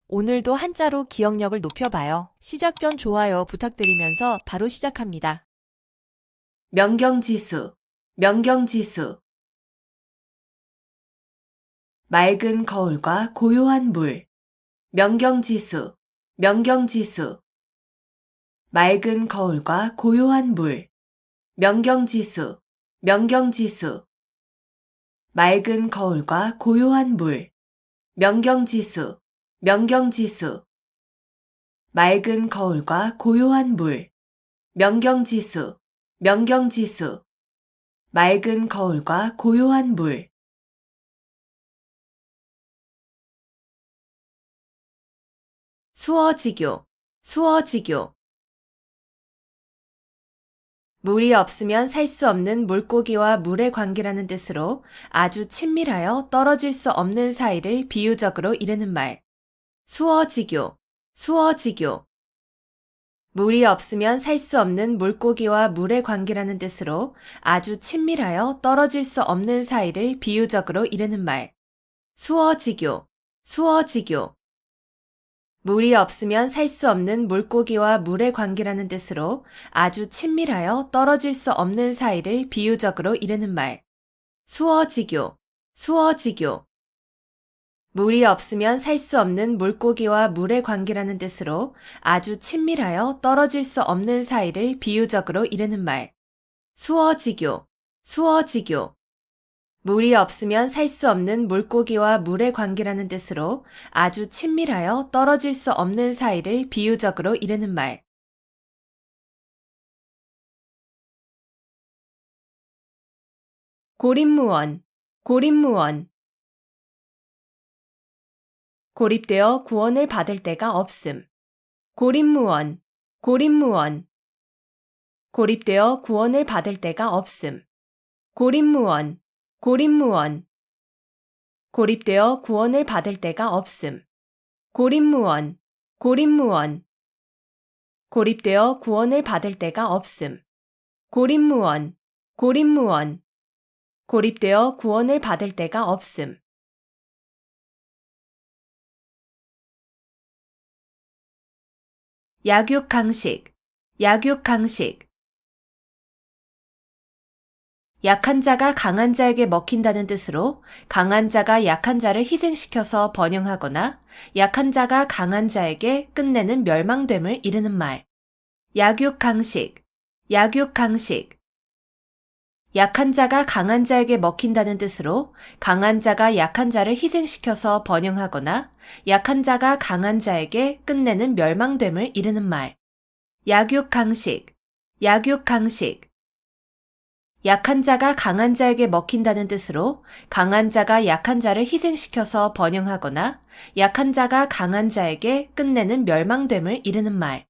오늘도 한자로 기억력을 높여봐요. 시작 전 좋아요 부탁드리면서 바로 시작합니다. 명경지수, 명경지수. 맑은 거울과 고요한 물. 명경지수, 명경지수. 맑은 거울과 고요한 물. 명경지수, 명경지수. 맑은 거울과 고요한 물. 명경지수, 명경지수. 맑은 거울과 고요한 물. 명경지수, 명경지수. 맑은 거울과 고요한 물. 수어지교, 수어지교. 물이 없으면 살 수 없는 물고기와 물의 관계라는 뜻으로 아주 친밀하여 떨어질 수 없는 사이를 비유적으로 이르는 말. 수어지교, 수어지교. 물이 없으면 살 수 없는 물고기와 물의 관계라는 뜻으로 아주 친밀하여 떨어질 수 없는 사이를 비유적으로 이르는 말. 수어지교, 수어지교. 물이 없으면 살 수 없는 물고기와 물의 관계라는 뜻으로 아주 친밀하여 떨어질 수 없는 사이를 비유적으로 이르는 말. 수어지교, 수어지교. 물이 없으면 살 수 없는 물고기와 물의 관계라는 뜻으로 아주 친밀하여 떨어질 수 없는 사이를 비유적으로 이르는 말. 수어지교, 수어지교. 물이 없으면 살 수 없는 물고기와 물의 관계라는 뜻으로 아주 친밀하여 떨어질 수 없는 사이를 비유적으로 이르는 말. 고립무원, 고립무원. 고립되어 구원을 받을 데가 없음. 고립무원, 고립무원. 고립되어 구원을 받을 데가 없음. 고립무원, 고립무원. 고립되어 구원을 받을 데가 없음. 고립무원, 고립무원. 고립되어 구원을 받을 데가 없음. 고립무원, 고립무원. 고립되어 구원을 받을 데가 없음. 약육강식, 약육강식. 약한 자가 강한 자에게 먹힌다는 뜻으로 강한 자가 약한 자를 희생시켜서 번영하거나 약한 자가 강한 자에게 끝내는 멸망됨을 이르는 말. 약육강식, 약육강식. 약한 자가 강한 자에게 먹힌다는 뜻으로 강한 자가 약한 자를 희생시켜서 번영하거나 약한 자가 강한 자에게 끝내는 멸망됨을 이르는 말. 약육강식, 약육강식. 약한 자가 강한 자에게 먹힌다는 뜻으로 강한 자가 약한 자를 희생시켜서 번영하거나 약한 자가 강한 자에게 끝내는 멸망됨을 이르는 말.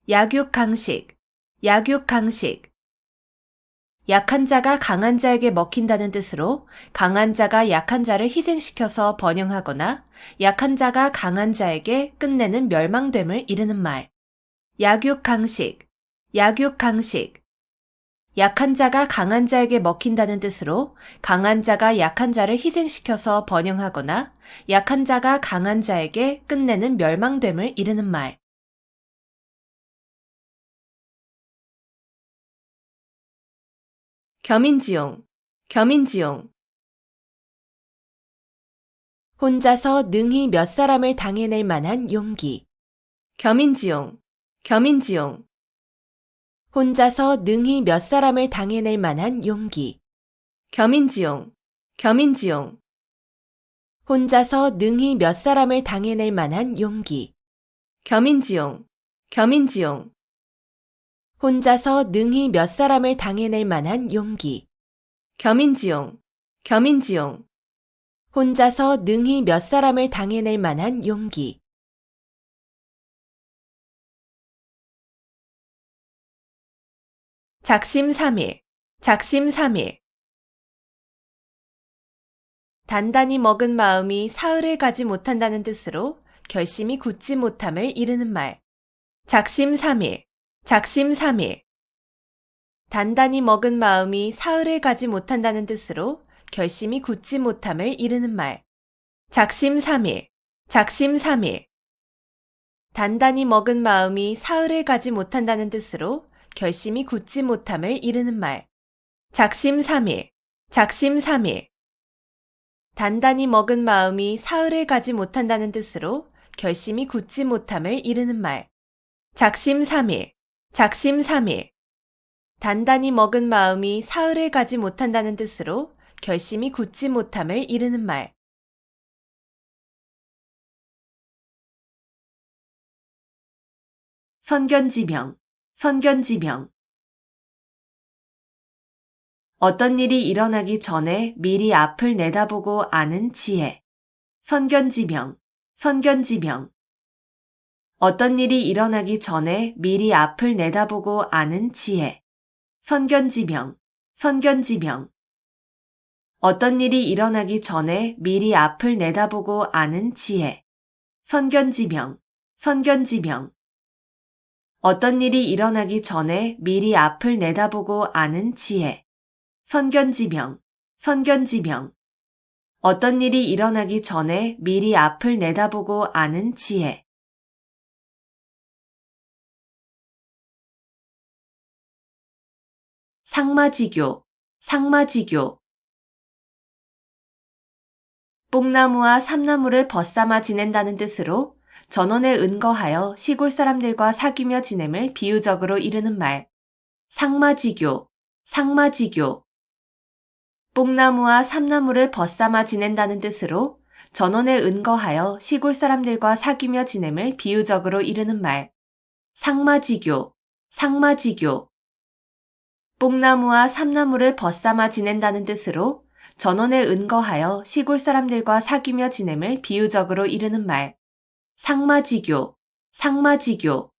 약육강식, 약육강식. 약한 자가 강한 자에게 먹힌다는 뜻으로 강한 자가 약한 자를 희생시켜서 번영하거나 약한 자가 강한 자에게 끝내는 멸망됨을 이르는 말. 약육강식, 약육강식. 약한 자가 강한 자에게 먹힌다는 뜻으로 강한 자가 약한 자를 희생시켜서 번영하거나 약한 자가 강한 자에게 끝내는 멸망됨을 이르는 말. 겸인지용, 겸인지용. 혼자서 능히 몇 사람을 당해낼 만한 용기. 겸인지용, 겸인지용. 혼자서 능히 몇 사람을 당해낼 만한 용기. 겸인지용, 겸인지용. 혼자서 능히 몇 사람을 당해낼 만한 용기. 겸인지용, 겸인지용. 혼자서 능히 몇 사람을 당해낼 만한 용기. 겸인지용, 겸인지용. 혼자서 능히 몇 사람을 당해낼 만한 용기. 작심삼일, 작심삼일. 단단히 먹은 마음이 사흘을 가지 못한다는 뜻으로 결심이 굳지 못함을 이르는 말. 작심삼일, 작심삼일. 단단히 먹은 마음이 사흘을 가지 못한다는 뜻으로 결심이 굳지 못함을 이르는 말. 작심삼일, 작심삼일. 단단히 먹은 마음이 사흘을 가지 못한다는 뜻으로 결심이 굳지 못함을 이르는 말. 작심삼일, 작심삼일. 단단히 먹은 마음이 사흘을 가지 못한다는 뜻으로 결심이 굳지 못함을 이르는 말. 작심삼일, 작심삼일. 단단히 먹은 마음이 사흘을 가지 못한다는 뜻으로 결심이 굳지 못함을 이르는 말. 선견지명, 선견지명. 어떤 일이 일어나기 전에 미리 앞을 내다보고 아는 지혜. 선견지명, 선견지명. 어떤 일이 일어나기 전에 미리 앞을 내다보고 아는 지혜. 선견지명, 선견지명. 어떤 일이 일어나기 전에 미리 앞을 내다보고 아는 지혜. 선견지명, 선견지명. 어떤 일이 일어나기 전에 미리 앞을 내다보고 아는 지혜. 선견지명, 선견지명. 어떤 일이 일어나기 전에 미리 앞을 내다보고 아는 지혜. 상마지교, 상마지교. 뽕나무와 삼나무를 벗삼아 지낸다는 뜻으로 전원에 은거하여 시골 사람들과 사귀며 지냄을 비유적으로 이르는 말. 상마지교, 상마지교. 뽕나무와 삼나무를 벗삼아 지낸다는 뜻으로 전원에 은거하여 시골 사람들과 사귀며 지냄을 비유적으로 이르는 말. 상마지교, 상마지교. 뽕나무와 삼나무를 벗삼아 지낸다는 뜻으로 전원에 은거하여 시골 사람들과 사귀며 지냄을 비유적으로 이르는 말. 상마지교, 상마지교.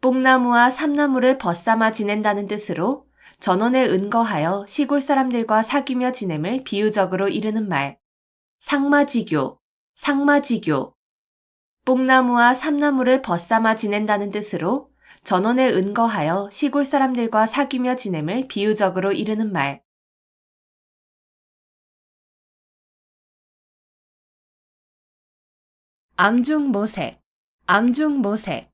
뽕나무와 삼나무를 벗삼아 지낸다는 뜻으로 전원에 은거하여 시골 사람들과 사귀며 지냄을 비유적으로 이르는 말. 상마지교, 상마지교. 뽕나무와 삼나무를 벗삼아 지낸다는 뜻으로 전원에 은거하여 시골 사람들과 사귀며 지냄을 비유적으로 이르는 말. 암중모색, 암중모색.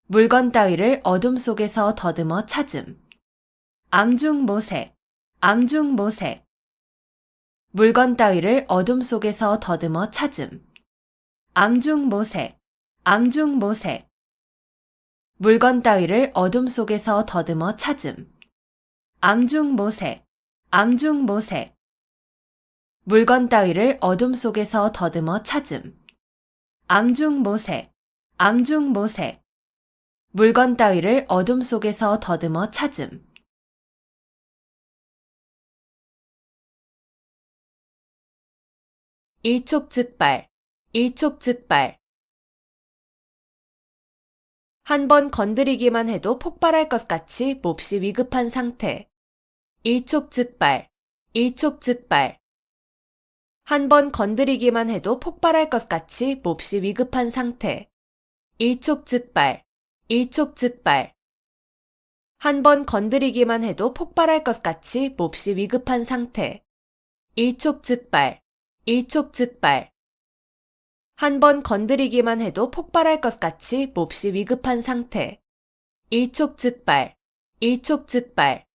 물건 따위를 어둠 속에서 더듬어 찾음. 암중모색, 암중모색. 물건 따위를 어둠 속에서 더듬어 찾음. 암중모색, 암중모색. 물건 따위를 어둠 속에서 더듬어 찾음. 암중모색, 암중모색. 물건 따위를 어둠 속에서 더듬어 찾음. 암중모색, 암중모색. 물건 따위를 어둠 속에서 더듬어 찾음. 일촉즉발, 일촉즉발. 한 번 건드리기만 해도 폭발할 것 같이 몹시 위급한 상태. 일촉즉발, 일촉즉발. 한 번 건드리기만 해도 폭발할 것 같이 몹시 위급한 상태. 일촉즉발, 일촉즉발. 한 번 건드리기만 해도 폭발할 것 같이 몹시 위급한 상태. 일촉즉발, 일촉즉발. 한 번 건드리기만 해도 폭발할 것 같이 몹시 위급한 상태. 일촉즉발, 일촉즉발.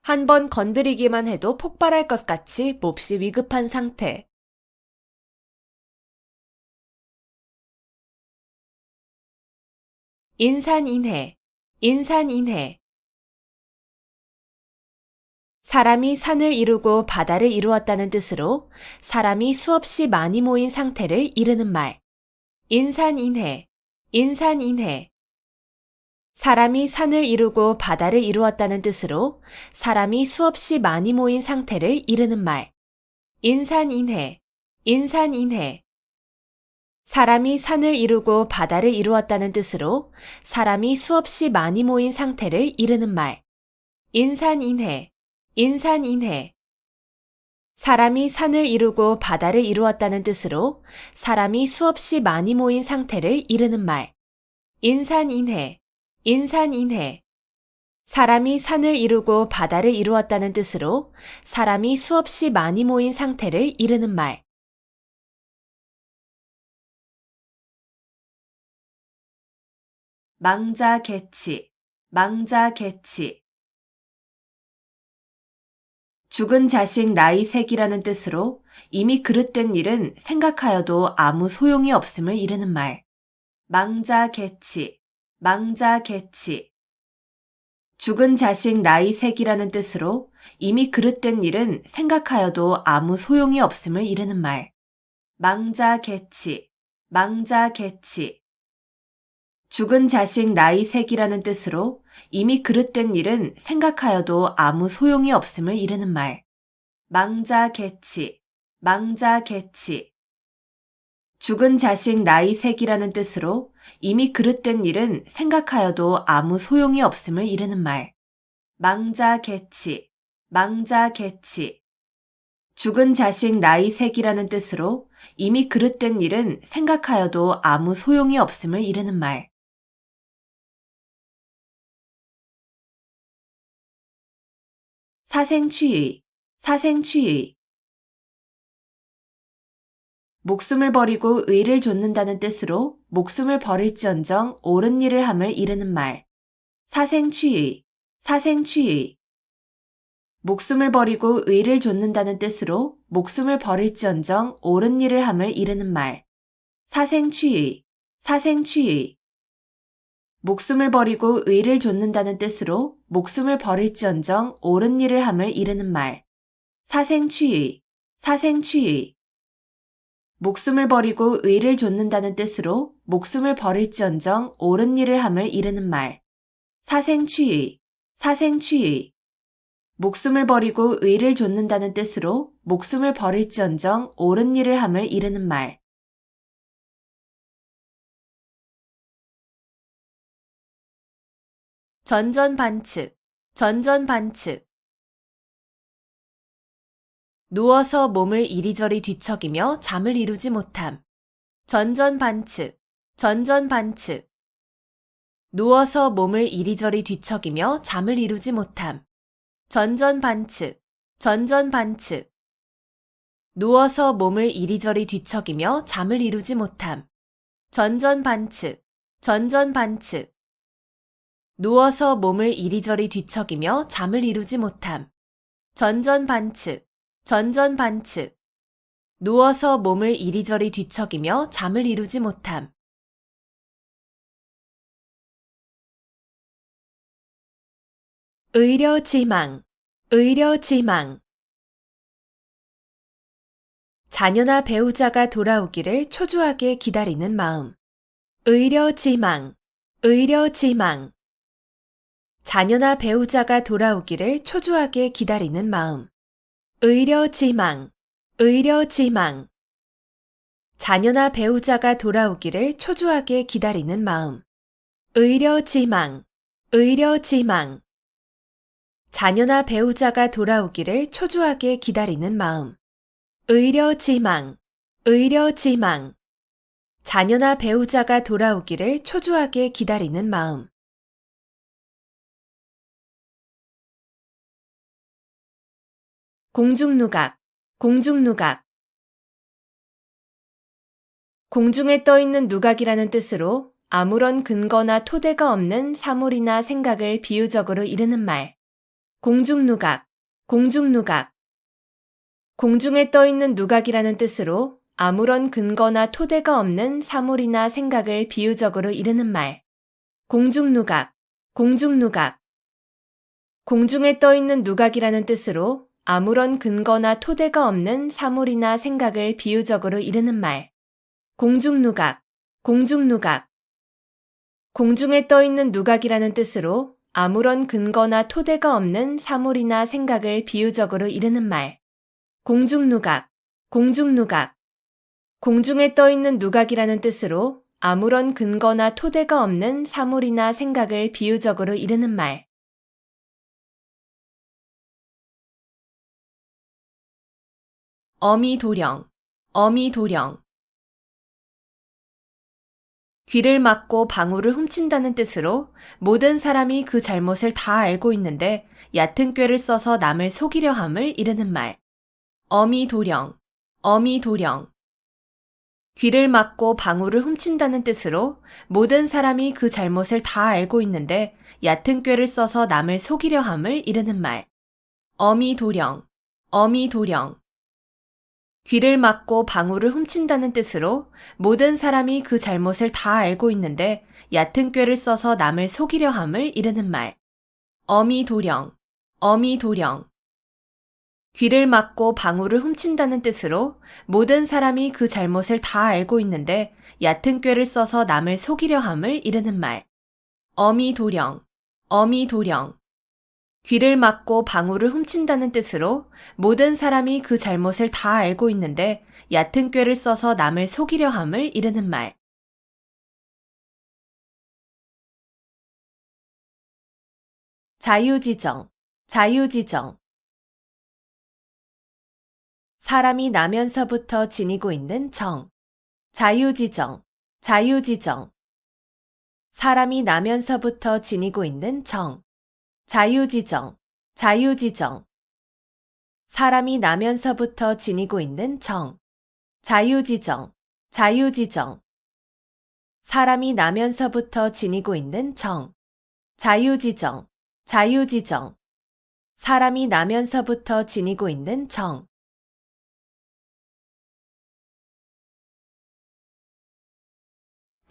한 번 건드리기만 해도 폭발할 것 같이 몹시 위급한 상태. 인산인해, 인산인해. 사람이 산을 이루고 바다를 이루었다는 뜻으로 사람이 수없이 많이 모인 상태를 이르는 말. 인산인해, 인산인해. 사람이 산을 이루고 바다를 이루었다는 뜻으로 사람이 수없이 많이 모인 상태를 이르는 말. 인산인해, 인산인해. 사람이 산을 이루고 바다를 이루었다는 뜻으로 사람이 수없이 많이 모인 상태를 이르는 말. 인산인해, 인산인해. 사람이 산을 이루고 바다를 이루었다는 뜻으로 사람이 수없이 많이 모인 상태를 이르는 말. 인산인해, 인산인해. 사람이 산을 이루고 바다를 이루었다는 뜻으로 사람이 수없이 많이 모인 상태를 이르는 말. 망자개치, 망자개치. 죽은 자식 나이색이라는 뜻으로 이미 그릇된 일은 생각하여도 아무 소용이 없음을 이르는 말. 망자개치, 망자개치. 죽은 자식 나이색이라는 뜻으로 이미 그릇된 일은 생각하여도 아무 소용이 없음을 이르는 말. 망자개치, 망자개치. 죽은 자식 나이색이라는 뜻으로 이미 그릇된 일은 생각하여도 아무 소용이 없음을 이르는 말. 망자개치, 망자개치. 죽은 자식 나이색이라는 뜻으로 이미 그릇된 일은 생각하여도 아무 소용이 없음을 이르는 말. 망자개치, 망자개치. 죽은 자식 나이색이라는 뜻으로 이미 그릇된 일은 생각하여도 아무 소용이 없음을 이르는 말. 사생취의, 사생취의. 목숨을 버리고 의를 좇는다는 뜻으로 목숨을 버릴지언정 옳은 일을 함을 이르는 말. 사생취의, 사생취의. 목숨을 버리고 의를 좇는다는 뜻으로 목숨을 버릴지언정 옳은 일을 함을 이르는 말. 사생취의, 사생취의. 목숨을 버리고 의를 좇는다는 뜻으로 목숨을 버릴지언정 옳은 일을 함을 이르는 말. 사생취의, 사생취의. 목숨을 버리고 의를 좇는다는 뜻으로 목숨을 버릴지언정 옳은 일을 함을 이르는 말. 사생취의, 사생취의. 목숨을 버리고 의를 좇는다는 뜻으로 목숨을 버릴지언정 옳은 일을 함을 이르는 말. 전전반측, 전전반측. 누워서 몸을 이리저리 뒤척이며 잠을 이루지 못함. 전전반측, 전전반측. 누워서 몸을 이리저리 뒤척이며 잠을 이루지 못함. 전전반측, 전전반측. 누워서 몸을 이리저리 뒤척이며 잠을 이루지 못함. 전전반측, 전전반측. 누워서 몸을 이리저리 뒤척이며 잠을 이루지 못함. 전전반측, 전전반측. 누워서 몸을 이리저리 뒤척이며 잠을 이루지 못함. 의려지망, 의려지망. 자녀나 배우자가 돌아오기를 초조하게 기다리는 마음. 의려지망, 의려지망. 자녀나 배우자가 돌아오기를 초조하게 기다리는 마음. 의려지망, 의려지망. 자녀나 배우자가 돌아오기를 초조하게 기다리는 마음. 의려지망, 의려지망. 자녀나 배우자가 돌아오기를 초조하게 기다리는 마음. 의려지망, 의려지망. 자녀나 배우자가 돌아오기를 초조하게 기다리는 마음. 공중누각, 공중누각. 공중에 떠있는 누각이라는 뜻으로 아무런 근거나 토대가 없는 사물이나 생각을 비유적으로 이르는 말. 공중누각, 공중누각. 공중에 떠있는 누각이라는 뜻으로 아무런 근거나 토대가 없는 사물이나 생각을 비유적으로 이르는 말. 공중누각, 공중누각. 공중에 떠있는 누각이라는 뜻으로 아무런 근거나 토대가 없는 사물이나 생각을 비유적으로 이르는 말. 공중누각, 공중누각. 공중에 떠있는 누각이라는 뜻으로 아무런 근거나 토대가 없는 사물이나 생각을 비유적으로 이르는 말. 공중누각, 공중누각. 공중에 떠있는 누각이라는 뜻으로 아무런 근거나 토대가 없는 사물이나 생각을 비유적으로 이르는 말. 어미도령, 어미도령. 귀를 막고 방울을 훔친다는 뜻으로 모든 사람이 그 잘못을 다 알고 있는데 얕은 꾀를 써서 남을 속이려 함을 이르는 말. 어미도령, 어미도령. 귀를 막고 방울을 훔친다는 뜻으로 모든 사람이 그 잘못을 다 알고 있는데 얕은 꾀를 써서 남을 속이려 함을 이르는 말. 어미도령, 어미도령. 귀를 막고 방울을 훔친다는 뜻으로 모든 사람이 그 잘못을 다 알고 있는데 얕은 꾀를 써서 남을 속이려 함을 이르는 말. 어미도령, 어미도령. 귀를 막고 방울을 훔친다는 뜻으로 모든 사람이 그 잘못을 다 알고 있는데 얕은 꾀를 써서 남을 속이려 함을 이르는 말. 어미도령, 어미도령. 귀를 막고 방울을 훔친다는 뜻으로 모든 사람이 그 잘못을 다 알고 있는데 얕은 꾀를 써서 남을 속이려 함을 이르는 말. 자유지정, 자유지정. 사람이 나면서부터 지니고 있는 정. 자유지정, 자유지정. 사람이 나면서부터 지니고 있는 정. 자유지정, 자유지정. 사람이 나면서부터 지니고 있는 정. 자유지정, 자유지정. 사람이 나면서부터 지니고 있는 정. 자유지정, 자유지정. 사람이 나면서부터 지니고 있는 정.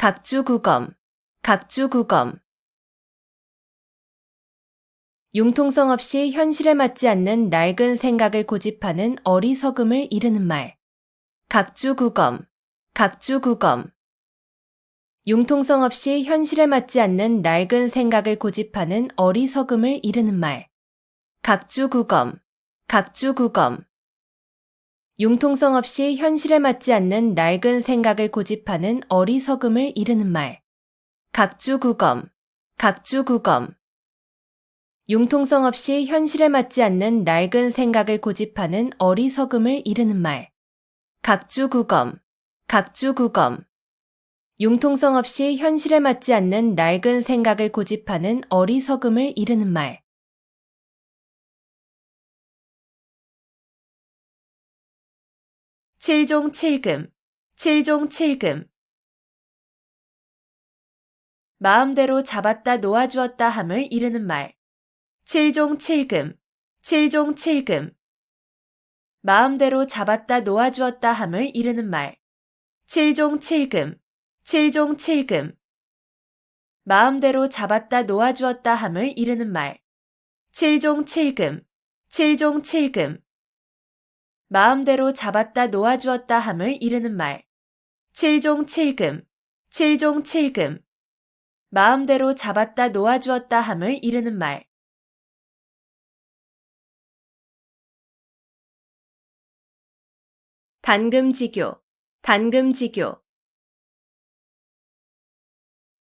각주구검, 각주구검. 융통성 없이 현실에 맞지 않는 낡은 생각을 고집하는 어리석음을 이르는 말. 각주구검, 각주구검. 융통성 없이 현실에 맞지 않는 낡은 생각을 고집하는 어리석음을 이르는 말. 각주구검, 각주구검. 융통성 없이 현실에 맞지 않는 낡은 생각을 고집하는 어리석음을 이르는 말. 각주구검, 각주구검. 융통성 없이 현실에 맞지 않는 낡은 생각을 고집하는 어리석음을 이르는 말. 각주구검, 각주구검. 융통성 없이 현실에 맞지 않는 낡은 생각을 고집하는 어리석음을 이르는 말. 칠종칠금, 칠종칠금. 마음대로 잡았다 놓아주었다 함을 이르는 말. 칠종칠금, 칠종칠금. 마음대로 잡았다 놓아주었다 함을 이르는 말. 칠종칠금, 칠종칠금. 마음대로 잡았다 놓아주었다 함을 이르는 말. 칠종칠금, 칠종칠금. 마음대로 잡았다 놓아주었다 함을 이르는 말. 칠종칠금, 칠종칠금. 마음대로 잡았다 놓아주었다 함을 이르는 말. 단금지교, 단금지교.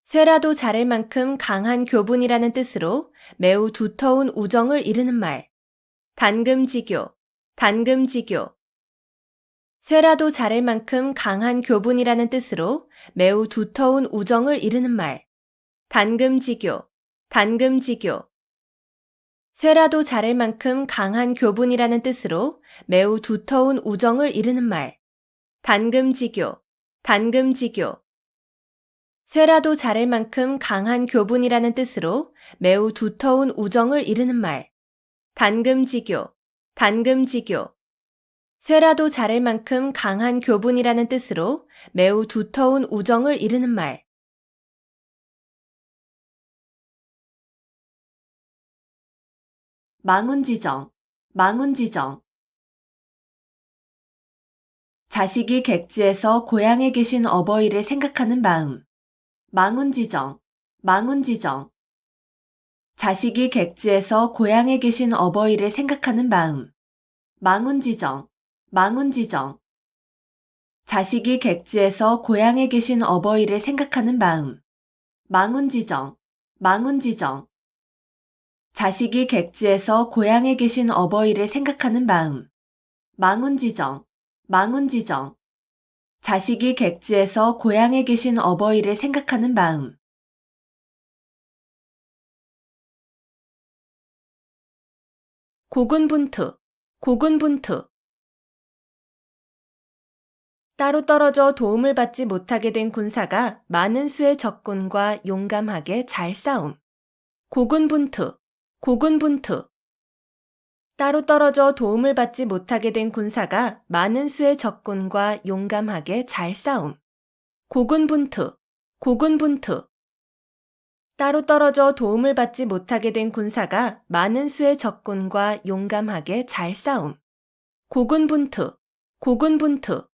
쇠라도 자를 만큼 강한 교분이라는 뜻으로 매우 두터운 우정을 이르는 말. 단금지교, 단금지교. 쇠라도 자를 만큼 강한 교분이라는 뜻으로 매우 두터운 우정을 이르는 말. 단금지교, 단금지교. 쇠라도 자를 만큼 강한 교분이라는 뜻으로 매우 두터운 우정을 이르는 말. 단금지교, 단금지교. 쇠라도 자를 만큼 강한 교분이라는 뜻으로 매우 두터운 우정을 이르는 말. 단금지교, 단금지교. 쇠라도 자를 만큼 강한 교분이라는 뜻으로 매우 두터운 우정을 이르는 말. 망운지정, 망운지정. 자식이 객지에서 고향에 계신 어버이를 생각하는 마음. 망운지정, 망운지정. 자식이 객지에서 고향에 계신 어버이를 생각하는 마음. 망운지정, 망운지정. 자식이 객지에서 고향에 계신 어버이를 생각하는 마음. 망운지정, 망운지정. 자식이 객지에서 고향에 계신 어버이를 생각하는 마음. 망운지정, 망운지정. 자식이 객지에서 고향에 계신 어버이를 생각하는 마음. 고군분투, 고군분투. 따로 떨어져 도움을 받지 못하게 된 군사가 많은 수의 적군과 용감하게 잘 싸움. 고군분투, 고군분투. 따로 떨어져 도움을 받지 못하게 된 군사가 많은 수의 적군과 용감하게 잘 싸움. 고군분투, 고군분투. 따로 떨어져 도움을 받지 못하게 된 군사가 많은 수의 적군과 용감하게 잘 싸움. 고군분투, 고군분투.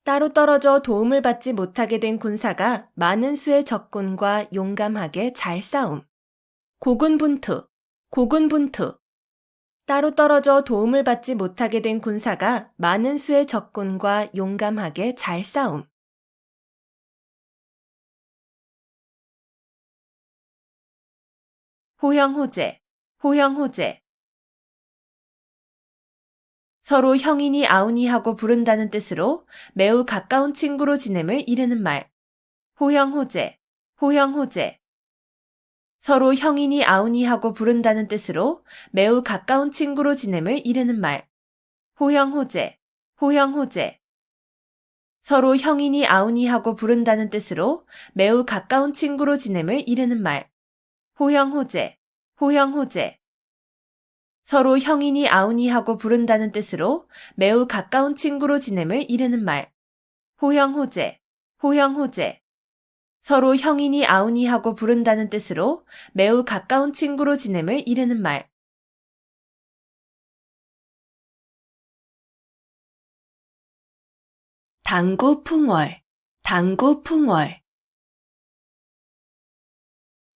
따로 떨어져 도움을 받지 못하게 된 군사가 많은 수의 적군과 용감하게 잘 싸움. 고군분투, 고군분투. 따로 떨어져 도움을 받지 못하게 된 군사가 많은 수의 적군과 용감하게 잘 싸움. 호형호재, 호형호재. 서로 형이니 아우니 하고 부른다는 뜻으로 매우 가까운 친구로 지냄을 이르는 말. 호형호재, 호형호재. 서로 형이니 아우니 하고 부른다는 뜻으로 매우 가까운 친구로 지냄을 이르는 말. 호형호재, 호형호재. 서로 형이니 아우니 하고 부른다는 뜻으로 매우 가까운 친구로 지냄을 이르는 말. 호형호재, 호형호재. 서로 형이니 아우니 하고 부른다는 뜻으로 매우 가까운 친구로 지냄을 이르는 말. 호형호재, 호형호재. 서로 형이니 아우니 하고 부른다는 뜻으로 매우 가까운 친구로 지냄을 이르는 말. 당구풍월, 당구풍월.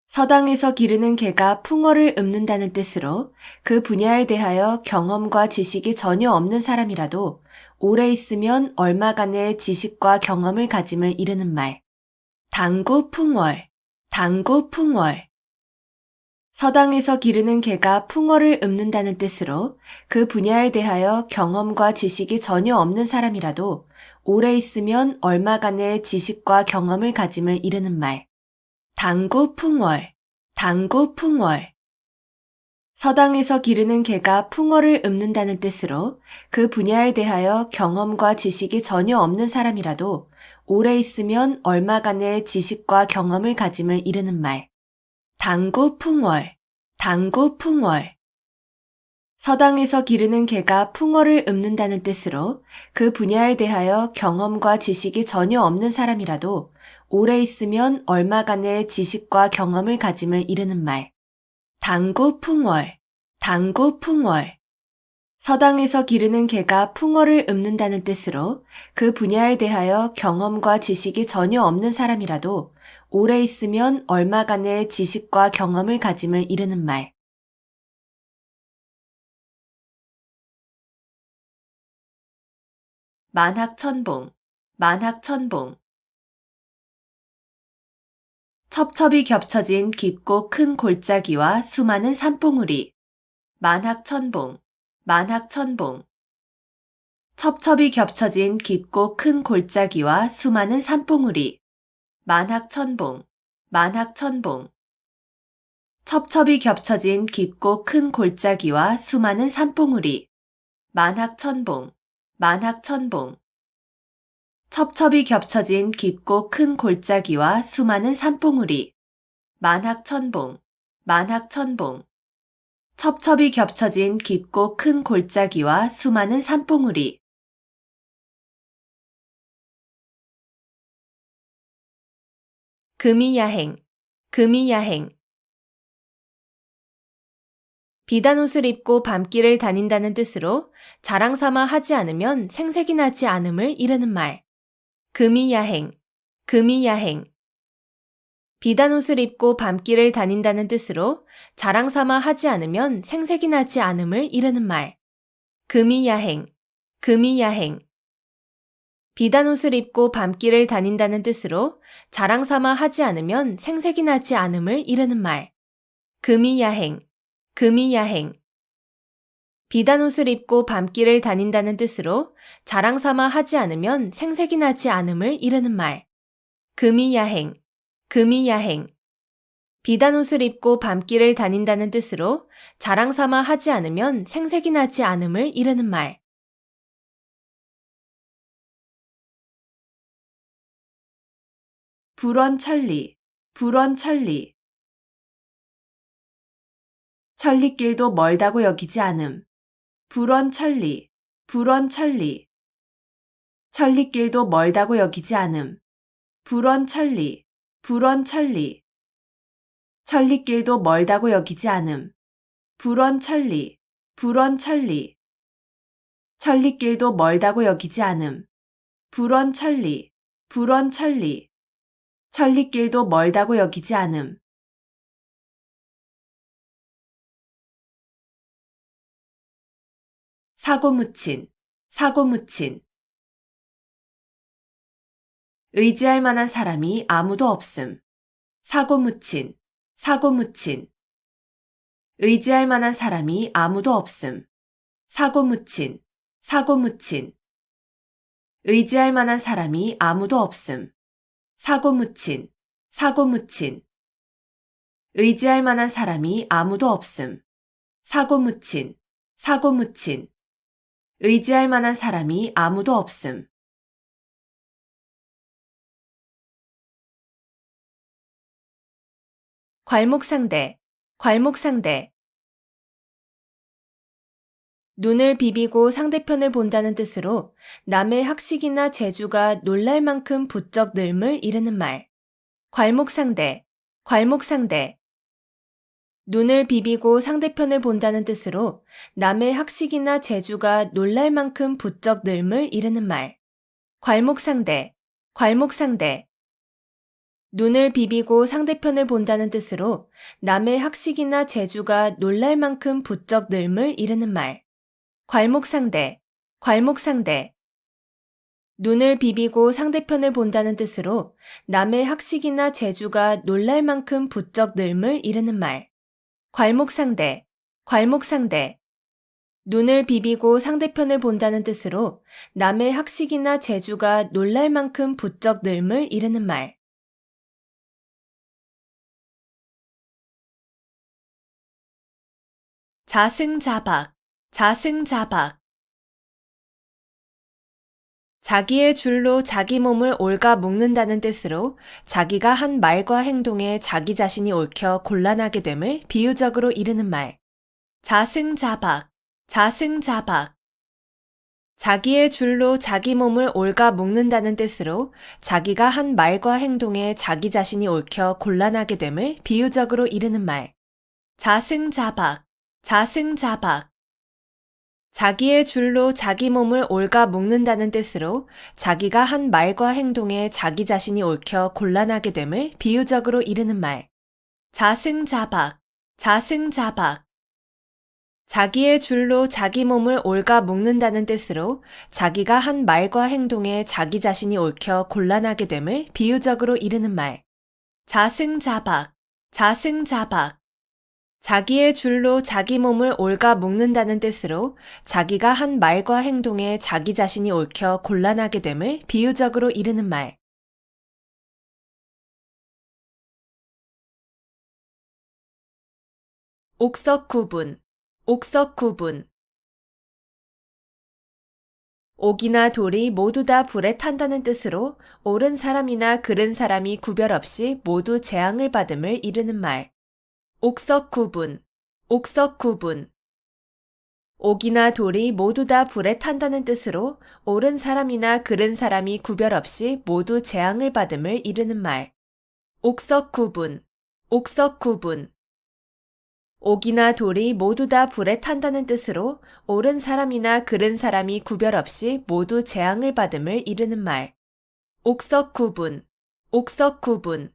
서당에서 기르는 개가 풍어를 읊는다는 뜻으로 그 분야에 대하여 경험과 지식이 전혀 없는 사람이라도 오래 있으면 얼마간의 지식과 경험을 가짐을 이르는 말. 당구풍월, 당구풍월. 서당에서 기르는 개가 풍어를 읊는다는 뜻으로 그 분야에 대하여 경험과 지식이 전혀 없는 사람이라도 오래 있으면 얼마간의 지식과 경험을 가짐을 이르는 말. 당구풍월, 당구풍월. 서당에서 기르는 개가 풍어를 읊는다는 뜻으로 그 분야에 대하여 경험과 지식이 전혀 없는 사람이라도 오래 있으면 얼마간의 지식과 경험을 가짐을 이르는 말. 당구풍월, 당구풍월. 서당에서 기르는 개가 풍어를 읊는다는 뜻으로 그 분야에 대하여 경험과 지식이 전혀 없는 사람이라도 오래 있으면 얼마간의 지식과 경험을 가짐을 이르는 말. 당구풍월, 당구풍월. 서당에서 기르는 개가 풍어를 읊는다는 뜻으로 그 분야에 대하여 경험과 지식이 전혀 없는 사람이라도 오래 있으면 얼마간의 지식과 경험을 가짐을 이르는 말. 만학천봉, 만학천봉. 첩첩이 겹쳐진 깊고 큰 골짜기와 수많은 산봉우리. 만학천봉, 만학천봉. 첩첩이 겹쳐진 깊고 큰 골짜기와 수많은 산봉우리. 만학천봉, 만학천봉. 첩첩이 겹쳐진 깊고 큰 골짜기와 수많은 산봉우리. 만학천봉, 만학천봉. 첩첩이 겹쳐진 깊고 큰 골짜기와 수많은 산봉우리. 만학천봉, 만학천봉. 첩첩이 겹쳐진 깊고 큰 골짜기와 수많은 산봉우리. 금이야행, 금이야행. 비단옷을 입고 밤길을 다닌다는 뜻으로 자랑삼아 하지 않으면 생색이 나지 않음을 이르는 말. 금이야행, 금이야행. 비단옷을 입고 밤길을 다닌다는 뜻으로 자랑삼아 하지 않으면 생색이 나지 않음을 이르는 말. 금이야행, 금이야행. 비단옷을 입고 밤길을 다닌다는 뜻으로 자랑삼아 하지 않으면 생색이 나지 않음을 이르는 말. 금이야행, 금이야행. 비단옷을 입고 밤길을 다닌다는 뜻으로 자랑삼아 하지 않으면 생색이 나지 않음을 이르는 말. 금이야행, 금이야행. 비단옷을 입고 밤길을 다닌다는 뜻으로 자랑삼아 하지 않으면 생색이 나지 않음을 이르는 말. 불원천리, 불원천리. 천리길도 멀다고 여기지 않음. 불원천리, 불원천리. 천리길도 멀다고 여기지 않음. 불원천리, 불원천리. 천리길도 멀다고 여기지 않음. 불원천리, 불원천리. 천리길도 멀다고 여기지 않음. 불원천리, 불원천리. 천리길도 멀다고 여기지 않음. 사고묻힌, 사고묻힌. 의지할 만한 사람이 아무도 없음. 사고묻힌, 사고묻힌. 의지할 만한 사람이 아무도 없음. 사고묻힌, 사고묻힌. 의지할 만한 사람이 아무도 없음. 사고묻힌, 사고묻힌. 의지할 만한 사람이 아무도 없음. 사고묻힌, 사고묻힌. 의지할 만한 사람이 아무도 없음. 괄목상대, 괄목상대. 눈을 비비고 상대편을 본다는 뜻으로 남의 학식이나 재주가 놀랄 만큼 부쩍 늘음을 이르는 말. 괄목상대, 괄목상대. 눈을 비비고 상대편을 본다는 뜻으로 남의 학식이나 재주가 놀랄 만큼 부쩍 늘음을 이르는 말. 괄목상대, 괄목상대. 눈을 비비고 상대편을 본다는 뜻으로 남의 학식이나 재주가 놀랄 만큼 부쩍 늘음을 이르는 말. 괄목상대, 괄목상대. 눈을 비비고 상대편을 본다는 뜻으로 남의 학식이나 재주가 놀랄 만큼 부쩍 늘음을 이르는 말. 괄목상대, 괄목상대. 눈을 비비고 상대편을 본다는 뜻으로 남의 학식이나 재주가 놀랄 만큼 부쩍 늘음을 이르는 말. 자승자박, 자승자박. 자기의 줄로 자기 몸을 옳가 묶는다는 뜻으로 자기가 한 말과 행동에 자기 자신이 옳혀 곤란하게 됨을 비유적으로 이르는 말. 자승자박, 자승자박. 자기의 줄로 자기 몸을 옳가 묶는다는 뜻으로 자기가 한 말과 행동에 자기 자신이 옳혀 곤란하게 됨을 비유적으로 이르는 말. 자승자박, 자승자박. 자기의 줄로 자기 몸을 옳가 묶는다는 뜻으로 자기가 한 말과 행동에 자기 자신이 옳혀 곤란하게 됨을 비유적으로 이르는 말. 자승자박, 자승자박. 자기의 줄로 자기 몸을 옳가 묶는다는 뜻으로 자기가 한 말과 행동에 자기 자신이 옳혀 곤란하게 됨을 비유적으로 이르는 말. 자승자박, 자승자박. 자기의 줄로 자기 몸을 옳가 묶는다는 뜻으로 자기가 한 말과 행동에 자기 자신이 옳혀 곤란하게 됨을 비유적으로 이르는 말. 옥석구분, 옥석구분. 옥이나 돌이 모두 다 불에 탄다는 뜻으로 옳은 사람이나 그른 사람이 구별 없이 모두 재앙을 받음을 이르는 말. 옥석구분, 옥석구분. 옥이나 돌이 모두 다 불에 탄다는 뜻으로 옳은 사람이나 그른 사람이 구별 없이 모두 재앙을 받음을 이르는 말. 옥석구분, 옥석구분. 옥이나 돌이 모두 다 불에 탄다는 뜻으로 옳은 사람이나 그른 사람이 구별 없이 모두 재앙을 받음을 이르는 말. 옥석구분, 옥석구분.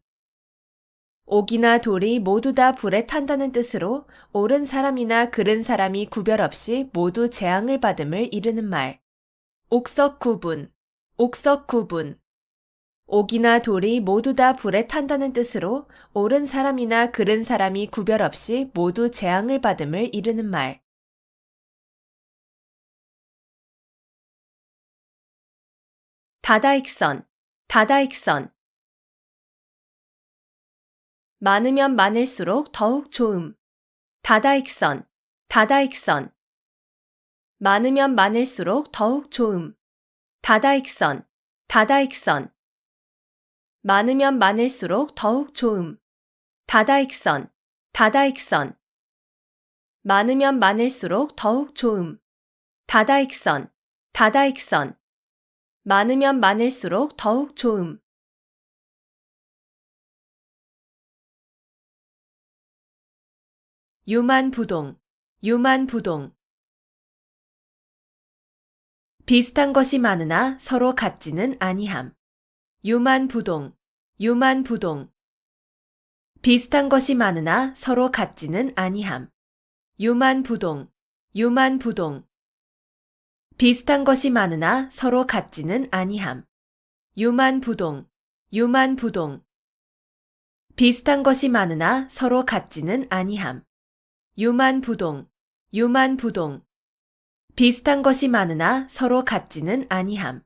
옥이나 돌이 모두 다 불에 탄다는 뜻으로 옳은 사람이나 그른 사람이 구별 없이 모두 재앙을 받음을 이르는 말. 옥석구분, 옥석구분. 옥이나 돌이 모두 다 불에 탄다는 뜻으로 옳은 사람이나 그른 사람이 구별 없이 모두 재앙을 받음을 이르는 말. 다다익선, 다다익선. 많으면 많을수록 더욱 좋음. 다다익선, 다다익선. 많으면 많을수록 더욱 좋음. 다다익선, 다다익선. 많으면 많을수록 더욱 좋음. 다다익선, 다다익선. 많으면 많을수록 더욱 좋음. 다다익선, 다다익선. 많으면 많을수록 더욱 좋음. 유만부동, 유만부동. 비슷한 것이 많으나 서로 같지는 아니함. 유만부동, 유만부동. 비슷한 것이 많으나 서로 같지는 아니함. 유만부동, 유만부동. 비슷한 것이 많으나 서로 같지는 아니함. 유만부동, 유만부동. 비슷한 것이 많으나 서로 같지는 아니함. 유만부동, 유만부동. 비슷한 것이 많으나 서로 같지는 아니함.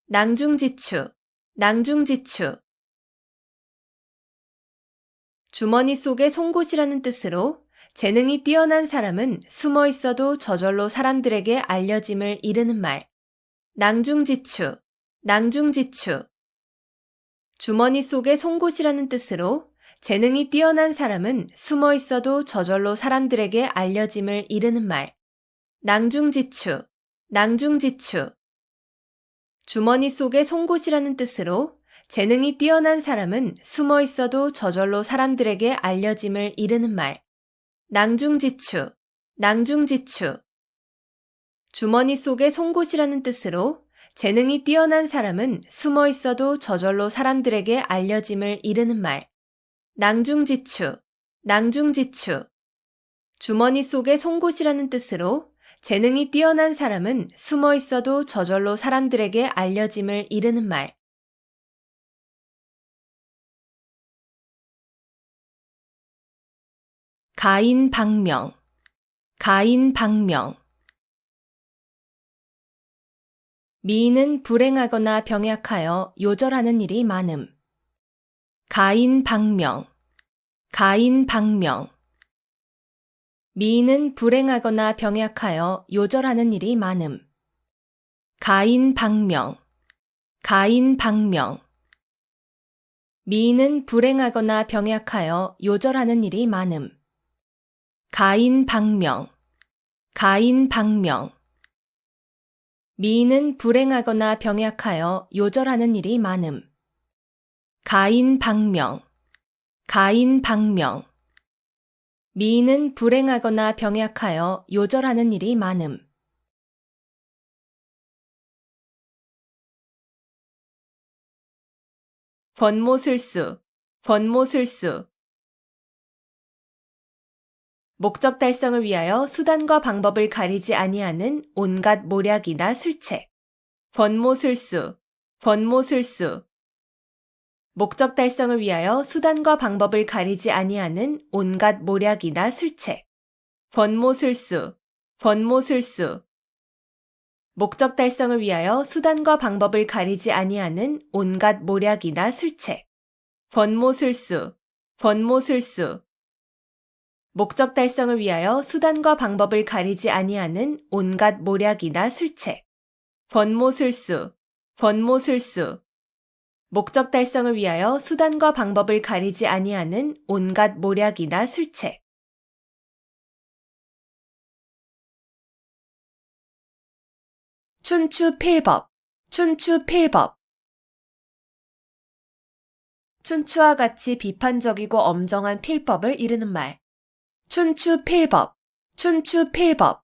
낭중지추, 낭중지추. 주머니 속에 송곳이라는 뜻으로 재능이 뛰어난 사람은 숨어 있어도 저절로 사람들에게 알려짐을 이르는 말. 낭중지추, 낭중지추. 주머니 속에 송곳이라는 뜻으로 재능이 뛰어난 사람은 숨어 있어도 저절로 사람들에게 알려짐을 이르는 말. 낭중지추, 낭중지추. 주머니 속에 송곳이라는 뜻으로 재능이 뛰어난 사람은 숨어 있어도 저절로 사람들에게 알려짐을 이르는 말. 낭중지추, 낭중지추. 주머니 속에 송곳이라는 뜻으로 재능이 뛰어난 사람은 숨어 있어도 저절로 사람들에게 알려짐을 이르는 말. 낭중지추, 낭중지추. 주머니 속에 송곳이라는 뜻으로 재능이 뛰어난 사람은 숨어 있어도 저절로 사람들에게 알려짐을 이르는 말. 가인방명, 가인방명. 미인은 불행하거나 병약하여 요절하는 일이 많음. 가인방명, 가인방명. 미인은 불행하거나 병약하여 요절하는 일이 많음. 가인방명, 가인방명. 미인은 불행하거나 병약하여 요절하는 일이 많음. 가인방명, 가인방명. 미인은 불행하거나 병약하여 요절하는 일이 많음. 가인방명, 가인방명. 미인은 불행하거나 병약하여 요절하는 일이 많음. 권모술수, 권모술수. 목적 달성을 위하여 수단과 방법을 가리지 아니하는 온갖 모략이나 술책. 권모술수, 권모술수. 목적 달성을 위하여 수단과 방법을 가리지 아니하는 온갖 모략이나 술책. 권모술수, 권모술수. 목적 달성을 위하여 수단과 방법을 가리지 아니하는 온갖 모략이나 술책. 권모술수, 권모술수. 목적 달성을 위하여 수단과 방법을 가리지 아니하는 온갖 모략이나 술책. 권모술수, 권모술수. 목적 달성을 위하여 수단과 방법을 가리지 아니하는 온갖 모략이나 술책. 춘추필법, 춘추필법. 춘추와 같이 비판적이고 엄정한 필법을 이르는 말. 춘추필법, 춘추필법.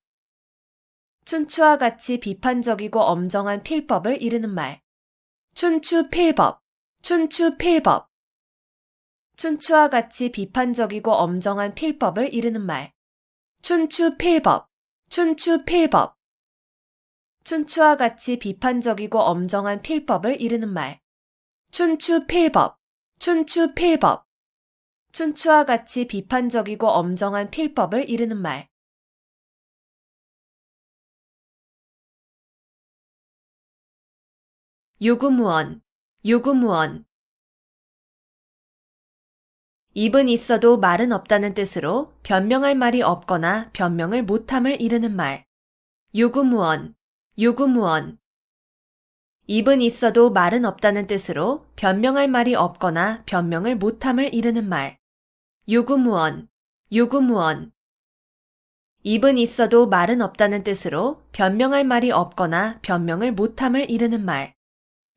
춘추와 같이 비판적이고 엄정한 필법을 이르는 말. 춘추필법, 춘추필법. 춘추와 같이 비판적이고 엄정한 필법을 이르는 말. 춘추필법, 춘추필법. 춘추와 같이 비판적이고 엄정한 필법을 이르는 말. 춘추필법, 춘추필법. 춘추와 같이 비판적이고 엄정한 필법을 이르는 말. 유구무원, 유구무원. 입은 있어도 말은 없다는 뜻으로 변명할 말이 없거나 변명을 못함을 이르는 말. 유구무원, 유구무원. 입은 있어도 말은 없다는 뜻으로 변명할 말이 없거나 변명을 못함을 이르는 말. 유구무원, 유구무원. 입은 있어도 말은 없다는 뜻으로 변명할 말이 없거나 변명을 못함을 이르는 말.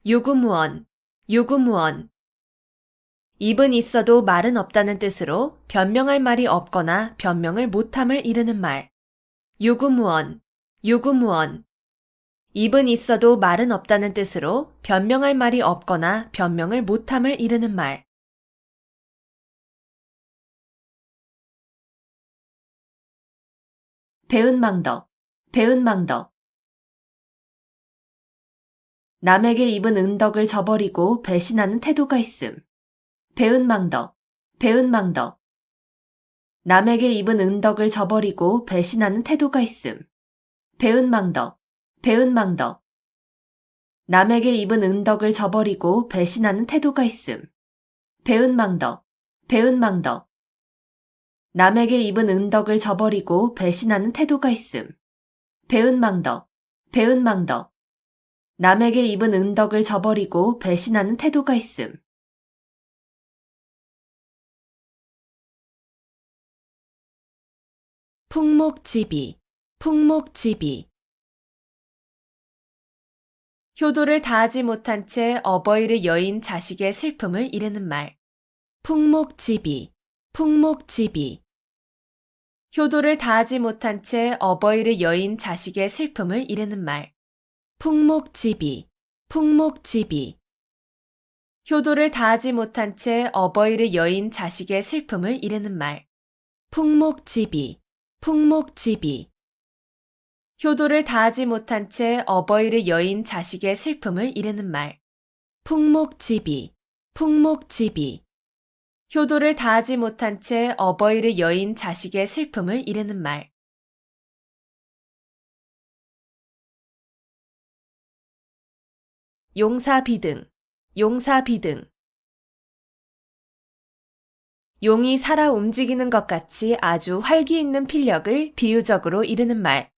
유구무원, 유구무원. 입은 있어도 말은 없다는 뜻으로 변명할 말이 없거나 변명을 못함을 이르는 말. 유구무원, 유구무원. 입은 있어도 말은 없다는 뜻으로 변명할 말이 없거나 변명을 못함을 이르는 말. 배은망덕, 배은망덕. 남에게 입은 은덕을 저버리고 배신하는 태도가 있음. 배은망덕, 배은망덕. 남에게 입은 은덕을 저버리고 배신하는 태도가 있음. 배은망덕, 배은망덕. 남에게 입은 은덕을 저버리고 배신하는 태도가 있음. 배은망덕, 배은망덕. 남에게 입은 은덕을 저버리고 배신하는 태도가 있음. 배은망덕, 배은망덕. 남에게 입은 은덕을 저버리고 배신하는 태도가 있음. 풍목지비, 풍목지비. 효도를 다하지 못한 채 어버이를 여인 자식의 슬픔을 이르는 말. 풍목지비, 풍목지비. 효도를 다하지 못한 채 어버이를 여인 자식의 슬픔을 이르는 말. 풍목지비, 풍목지비. 효도를 다하지 못한 채 어버이를 여인 자식의 슬픔을 이르는 말. 풍목지비, 풍목지비. 효도를 다하지 못한 채 어버이를 여인 자식의 슬픔을 이르는 말. 풍목지비, 풍목지비. 효도를 다하지 못한 채 어버이를 여인 자식의 슬픔을 이르는 말. 용사비등, 용사비등. 용이 살아 움직이는 것 같이 아주 활기 있는 필력을 비유적으로 이르는 말.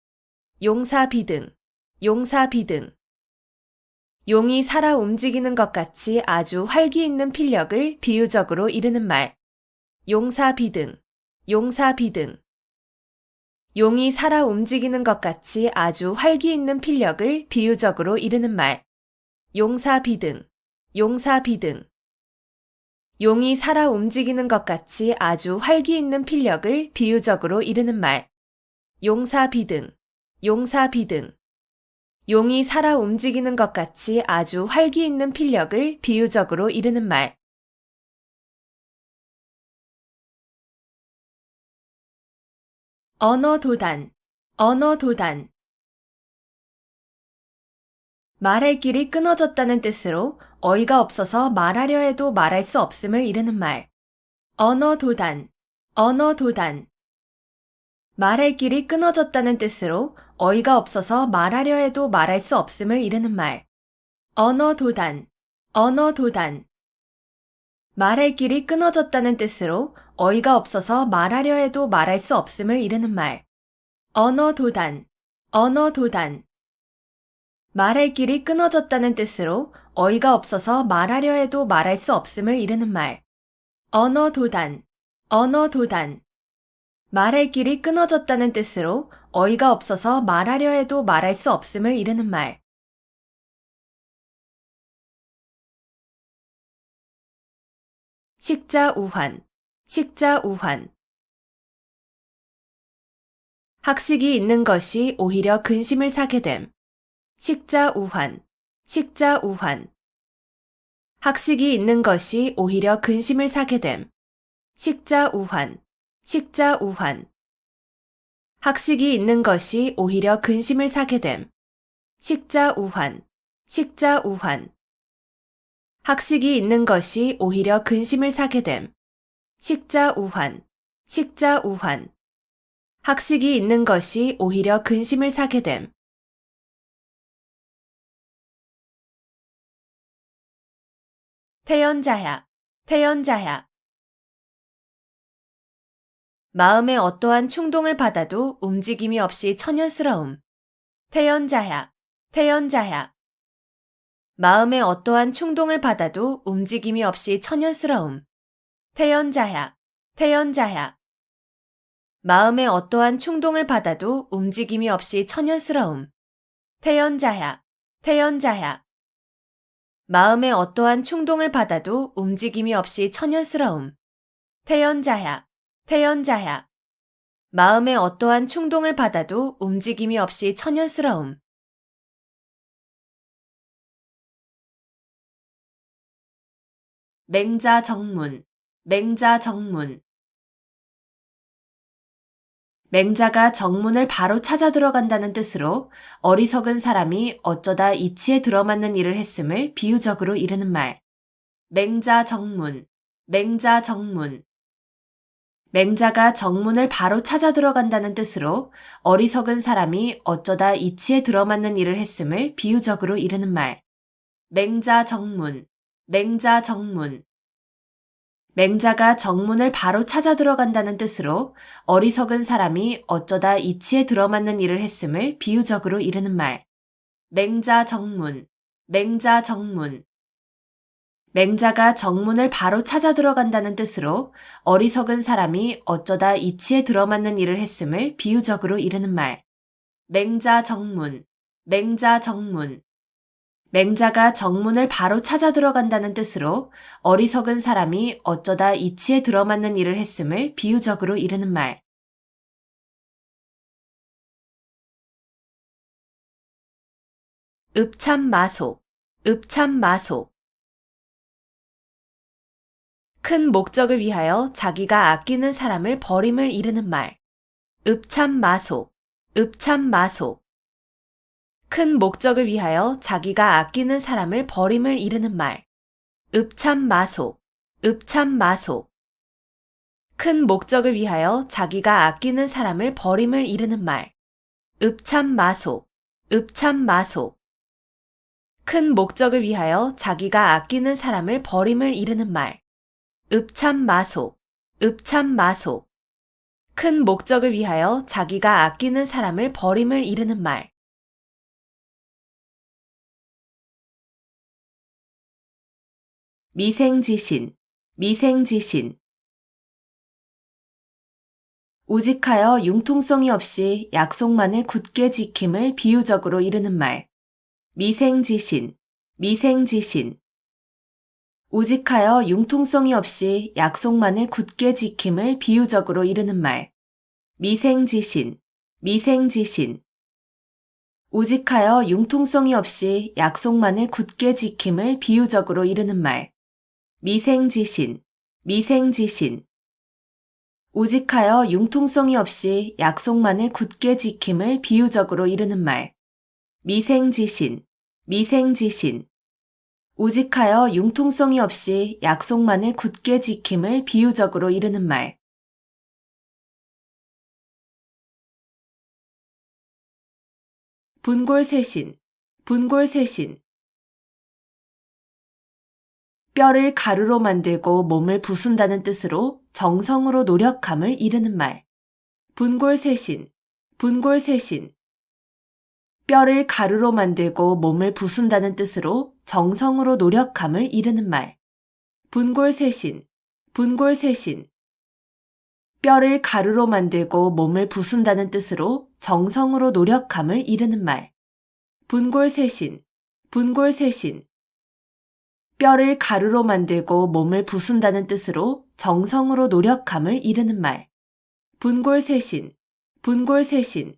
용사비등, 용사비등. 용이 살아 움직이는 것 같이 아주 활기 있는 필력을 비유적으로 이르는 말. 용사비등, 용사비등. 용이 살아 움직이는 것 같이 아주 활기 있는 필력을 비유적으로 이르는 말. 용사비등, 용사비등. 용이 살아 움직이는 것 같이 아주 활기 있는 필력을 비유적으로 이르는 말. 용사비등, 용사비등. 용이 살아 움직이는 것 같이 아주 활기 있는 필력을 비유적으로 이르는 말. 언어도단, 언어도단. 말할 길이 끊어졌다는 뜻으로 어이가 없어서 말하려 해도 말할 수 없음을 이르는 말. 언어도단, 언어도단. 말할 길이 끊어졌다는 뜻으로 어이가 없어서 말하려 해도 말할 수 없음을 이르는 말. 언어도단, 언어도단. 말할 길이 끊어졌다는 뜻으로 어이가 없어서 말하려 해도 말할 수 없음을 이르는 말. 언어도단, 언어도단. 말할 길이 끊어졌다는 뜻으로 어이가 없어서 말하려 해도 말할 수 없음을 이르는 말. 언어도단, 언어도단. 말할 길이 끊어졌다는 뜻으로 어이가 없어서 말하려 해도 말할 수 없음을 이르는 말. 식자우환, 식자우환. 학식이 있는 것이 오히려 근심을 사게 됨. 식자우환, 식자우환. 학식이 있는 것이 오히려 근심을 사게 됨. 식자우환, 식자우환. 학식이 있는 것이 오히려 근심을 사게 됨. 식자우환, 식자우환. 학식이 있는 것이 오히려 근심을 사게 됨. 식자우환, 식자우환. 학식이 있는 것이 오히려 근심을 사게 됨. 태연자약, 태연자약. 마음에 어떠한 충동을 받아도 움직임이 없이 천연스러움. 태연자약, 태연자약. 마음에 어떠한 충동을 받아도 움직임이 없이 천연스러움. 태연자약. 태연자약. 마음에 어떠한 충동을 받아도 움직임이 없이 천연스러움. 태연자약. 태연자약. 마음에 어떠한 충동을 받아도 움직임이 없이 천연스러움. 태연자약. 태연자약. 마음에 어떠한 충동을 받아도 움직임이 없이 천연스러움. 맹자정문. 맹자정문. 맹자가 정문을 바로 찾아 들어간다는 뜻으로 어리석은 사람이 어쩌다 이치에 들어맞는 일을 했음을 비유적으로 이르는 말. 맹자정문. 맹자정문. 맹자가 정문을 바로 찾아 들어간다는 뜻으로 어리석은 사람이 어쩌다 이치에 들어맞는 일을 했음을 비유적으로 이르는 말. 맹자정문. 맹자정문. 맹자가 정문을 바로 찾아 들어간다는 뜻으로 어리석은 사람이 어쩌다 이치에 들어맞는 일을 했음을 비유적으로 이르는 말. 맹자정문. 맹자정문. 맹자가 정문을 바로 찾아 들어간다는 뜻으로 어리석은 사람이 어쩌다 이치에 들어맞는 일을 했음을 비유적으로 이르는 말. 맹자정문. 맹자정문. 맹자가 정문을 바로 찾아 들어간다는 뜻으로 어리석은 사람이 어쩌다 이치에 들어맞는 일을 했음을 비유적으로 이르는 말. 읍참마속. 읍참마속. 큰 목적을 위하여 자기가 아끼는 사람을 버림을 이르는 말. 읍참마속. 읍참마속. 큰 목적을 위하여 자기가 아끼는 사람을 버림을 이르는 말. 읍참마속. 읍참마속. 큰 목적을 위하여 자기가 아끼는 사람을 버림을 이르는 말. 읍참마속. 읍참마속. 큰 목적을 위하여 자기가 아끼는 사람을 버림을 이르는 말. 읍참마속. 읍참마속. 큰 목적을 위하여 자기가 아끼는 사람을 버림을 이르는 말. 미생지신. 미생지신. 우직하여 융통성이 없이 약속만을 굳게 지킴을 비유적으로 이르는 말. 미생지신. 미생지신. 우직하여 융통성이 없이 약속만을 굳게 지킴을 비유적으로 이르는 말. 미생지신. 미생지신. 우직하여 융통성이 없이 약속만을 굳게 지킴을 비유적으로 이르는 말. 미생지신. 미생지신. 우직하여 융통성이 없이 약속만을 굳게 지킴을 비유적으로 이르는 말. 미생지신. 미생지신. 우직하여 융통성이 없이 약속만을 굳게 지킴을 비유적으로 이르는 말. 분골쇄신. 분골쇄신. 뼈를 가루로 만들고 몸을 부순다는 뜻으로 정성으로 노력함을 이르는 말. 분골쇄신. 분골쇄신. 뼈를 가루로 만들고 몸을 부순다는 뜻으로 정성으로 노력함을 이르는 말. 분골쇄신. 분골쇄신. 뼈를 가루로 만들고 몸을 부순다는 뜻으로 정성으로 노력함을 이르는 말. 분골쇄신. 분골쇄신. 뼈를 가루로 만들고 몸을 부순다는 뜻으로 정성으로 노력함을 이르는 말. 분골쇄신. 분골쇄신.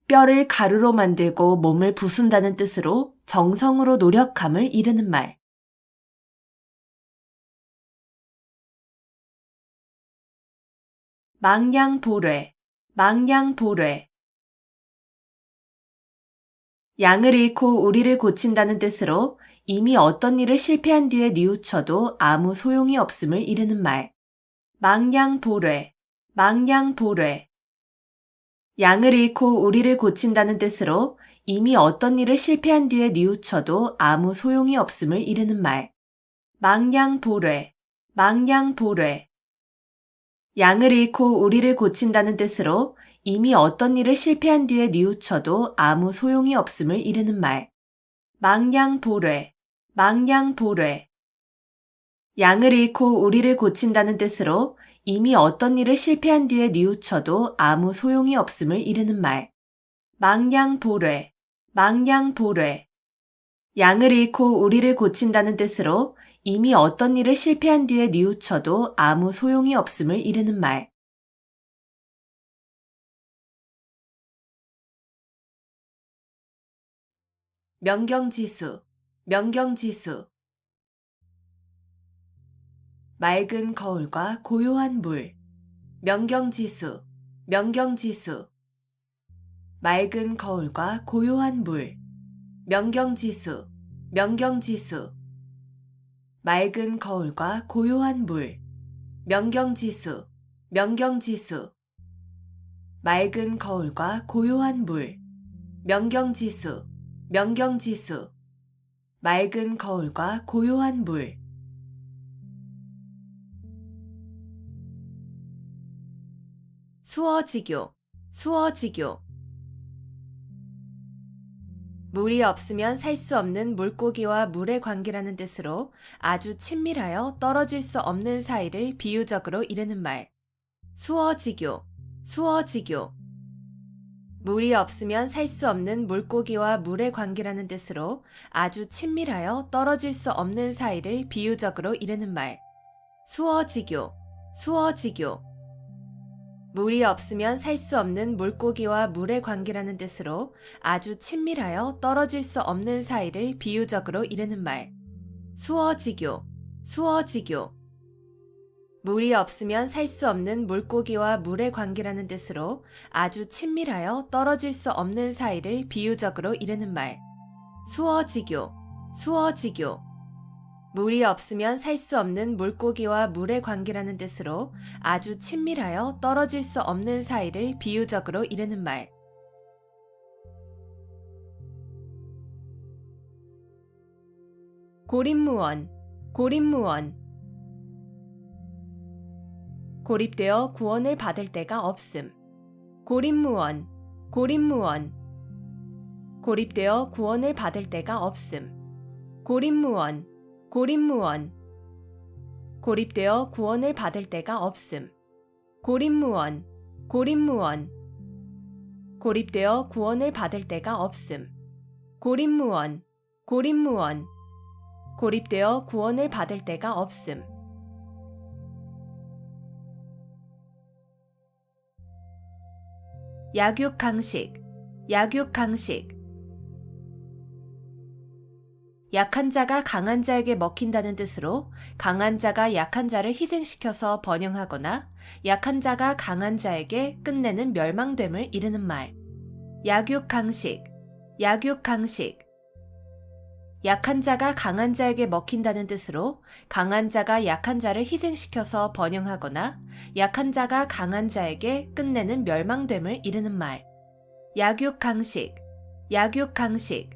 뼈를 가루로 만들고 몸을 부순다는 뜻으로 정성으로 노력함을 이르는 말. 망양보뢰. 망양보뢰. 양을 잃고 우리를 고친다는 뜻으로 이미 어떤 일을 실패한 뒤에 뉘우쳐도 아무 소용이 없음을 이르는 말. 망양보뢰. 망양보뢰. 양을 잃고 우리를 고친다는 뜻으로 이미 어떤 일을 실패한 뒤에 뉘우쳐도 아무 소용이 없음을 이르는 말. 망양보뢰. 망양보뢰. 양을 잃고 우리를 고친다는 뜻으로 이미 어떤 일을 실패한 뒤에 뉘우쳐도 아무 소용이 없음을 이르는 말. 망양보뢰, 망양보뢰. 양을 잃고 우리를 고친다는 뜻으로 이미 어떤 일을 실패한 뒤에 뉘우쳐도 아무 소용이 없음을 이르는 말. 망양보뢰, 망양보뢰. 양을 잃고 우리를 고친다는 뜻으로 이미 어떤 일을 실패한 뒤에 뉘우쳐도 아무 소용이 없음을 이르는 말. 명경지수, 명경지수. 맑은 거울과 고요한 물. 명경지수, 명경지수. 맑은 거울과 고요한 물. 명경지수, 명경지수. 맑은 거울과 고요한 물. 명경지수, 명경지수. 맑은 거울과 고요한 물. 명경지수, 명경지수. 맑은 거울과 고요한 물. 수어지교, 수어지교. 물이 없으면 살 수 없는 물고기와 물의 관계라는 뜻으로 아주 친밀하여 떨어질 수 없는 사이를 비유적으로 이르는 말. 수어지교, 수어지교. 물이 없으면 살 수 없는 물고기와 물의 관계라는 뜻으로 아주 친밀하여 떨어질 수 없는 사이를 비유적으로 이르는 말. 수어지교, 수어지교. 물이 없으면 살 수 없는 물고기와 물의 관계라는 뜻으로 아주 친밀하여 떨어질 수 없는 사이를 비유적으로 이르는 말. 수어지교, 수어지교. 물이 없으면 살 수 없는 물고기와 물의 관계라는 뜻으로 아주 친밀하여 떨어질 수 없는 사이를 비유적으로 이르는 말. 수어지교, 수어지교. 물이 없으면 살 수 없는 물고기와 물의 관계라는 뜻으로 아주 친밀하여 떨어질 수 없는 사이를 비유적으로 이르는 말. 고립무원, 고립무원. 고립되어 구원을 받을 데가 없음. 고립무원, 고립무원. 고립되어 구원을 받을 데가 없음. 고립무원, 고립무원. 고립되어 구원을 받을 데가 없음. 고립무원, 고립무원. 고립되어 구원을 받을 데가 없음. 고립무원, 고립무원. 고립되어 구원을 받을 데가 없음. 약육강식, 약육강식. 약한 자가 강한 자에게 먹힌다는 뜻으로 강한 자가 약한 자를 희생시켜서 번영하거나 약한 자가 강한 자에게 끝내는 멸망됨을 이르는 말. 약육강식, 약육강식. 약한 자가 강한 자에게 먹힌다는 뜻으로 강한 자가 약한 자를 희생시켜서 번영하거나 약한 자가 강한 자에게 끝내는 멸망됨을 이르는 말. 약육강식, 약육강식.